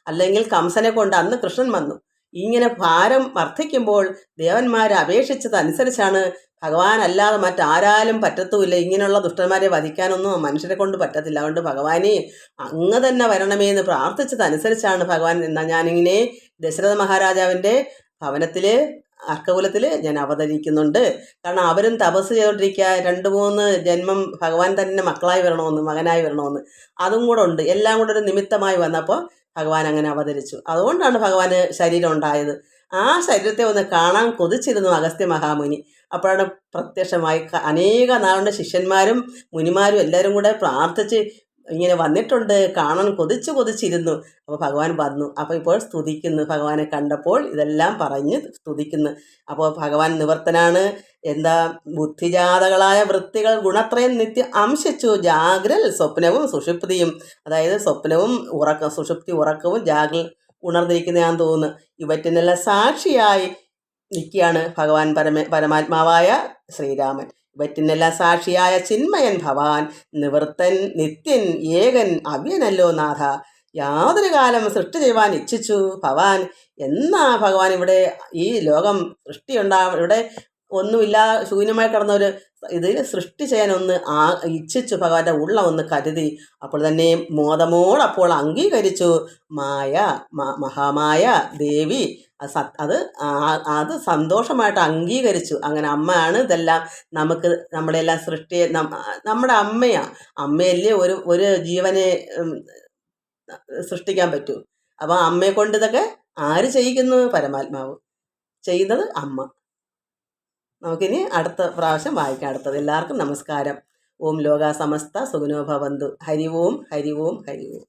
അല്ലെങ്കിൽ കംസനെ കൊണ്ട്. അന്ന് കൃഷ്ണൻ വന്നു. ഇങ്ങനെ ഭാരം വർദ്ധിക്കുമ്പോൾ ദേവന്മാർ അപേക്ഷിച്ചതനുസരിച്ചാണ്. ഭഗവാൻ അല്ലാതെ മറ്റാരാലും പറ്റത്തുമില്ല. ഇങ്ങനെയുള്ള ദുഷ്ടന്മാരെ വധിക്കാനൊന്നും മനുഷ്യരെ കൊണ്ട് പറ്റത്തില്ല. അതുകൊണ്ട് ഭഗവാനെ അങ്ങ് തന്നെ വരണമേ എന്ന് പ്രാർത്ഥിച്ചതനുസരിച്ചാണ് ഭഗവാൻ. എന്നാൽ ഞാനിങ്ങനെ ദശരഥ മഹാരാജാവിൻ്റെ ഭവനത്തിൽ, അർക്കകുലത്തിൽ ഞാൻ അവതരിക്കുന്നുണ്ട്. കാരണം അവരും തപസ് ചെയ്തുകൊണ്ടിരിക്കുക, 2-3 ജന്മം ഭഗവാൻ തന്നെ മക്കളായി വരണമെന്ന്, മകനായി വരണമെന്ന്. അതും കൂടെ ഉണ്ട്. എല്ലാം കൂടെ ഒരു നിമിത്തമായി വന്നപ്പോൾ ഭഗവാൻ അങ്ങനെ അവതരിച്ചു. അതുകൊണ്ടാണ് ഭഗവാന് ശരീരം ഉണ്ടായത്. ആ ശരീരത്തെ ഒന്ന് കാണാൻ കൊതിച്ചിരുന്നു അഗസ്ത്യ മഹാമുനി. അപ്പോഴാണ് പ്രത്യക്ഷമായി. അനേക നാളുടെ ശിഷ്യന്മാരും മുനിമാരും എല്ലാവരും കൂടെ പ്രാർത്ഥിച്ച് ഇങ്ങനെ വന്നിട്ടുണ്ട്, കാണാൻ കൊതിച്ചിരുന്നു. അപ്പോൾ ഭഗവാൻ വന്നു. അപ്പോൾ ഇപ്പോൾ സ്തുതിക്കുന്നു. ഭഗവാനെ കണ്ടപ്പോൾ ഇതെല്ലാം പറഞ്ഞ് സ്തുതിക്കുന്നു. അപ്പോൾ ഭഗവാൻ നിവർത്തനാണ്. ബുദ്ധിജാതകളായ വൃത്തികൾ ഗുണത്രയം നിത്യം അംശിച്ചു ജാഗ്രൽ സ്വപ്നവും സുഷുപ്തിയും. അതായത് സ്വപ്നവും സുഷുപ്തി ഉറക്കവും ജാഗ്രൽ ഉണർന്നിരിക്കുന്നതാണെന്ന് തോന്നുന്നു. ഇവറ്റിനെല്ലാം സാക്ഷിയായി നിൽക്കുകയാണ് ഭഗവാൻ പരമാത്മാവായ ശ്രീരാമൻ. ഇവറ്റിനെല്ലാം സാക്ഷിയായ ചിന്മയൻ ഭവാൻ നിവർത്തൻ നിത്യൻ ഏകൻ അവ്യനല്ലോ നാഥ. യാതൊരു കാലം സൃഷ്ടി ചെയ്യുവാൻ ഇച്ഛിച്ചു ഭവാൻ. എന്നാ ഭഗവാൻ ഇവിടെ ഈ ലോകം ഇവിടെ ഒന്നുമില്ലാതെ ശൂന്യമായി കിടന്നൊരു ഇതിൽ സൃഷ്ടി ചെയ്യാനൊന്ന് ഇച്ഛിച്ചു. ഭഗവാന്റെ ഒന്ന് കരുതി. അപ്പോൾ തന്നെ മോദമോടപ്പോൾ അംഗീകരിച്ചു മഹാമായ ദേവി. അത് സന്തോഷമായിട്ട് അംഗീകരിച്ചു. അങ്ങനെ അമ്മയാണ് ഇതെല്ലാം നമ്മളെല്ലാം നമ്മുടെ അമ്മയല്ലേ ഒരു ജീവനെ സൃഷ്ടിക്കാൻ പറ്റൂ. അപ്പം അമ്മയെ കൊണ്ട് ഇതൊക്കെ ആര് ചെയ്യിക്കുന്നു? പരമാത്മാവ് ചെയ്യുന്നത് അമ്മ. നമുക്കിനി അടുത്ത പ്രാവശ്യം വായിക്കാം. അടുത്തത്. എല്ലാവർക്കും നമസ്കാരം. ഓം ലോകാ സമസ്ത സുഖിനോ ഭവന്തു. ഹരി ഓം ഹരി ഓം ഹരി ഓം.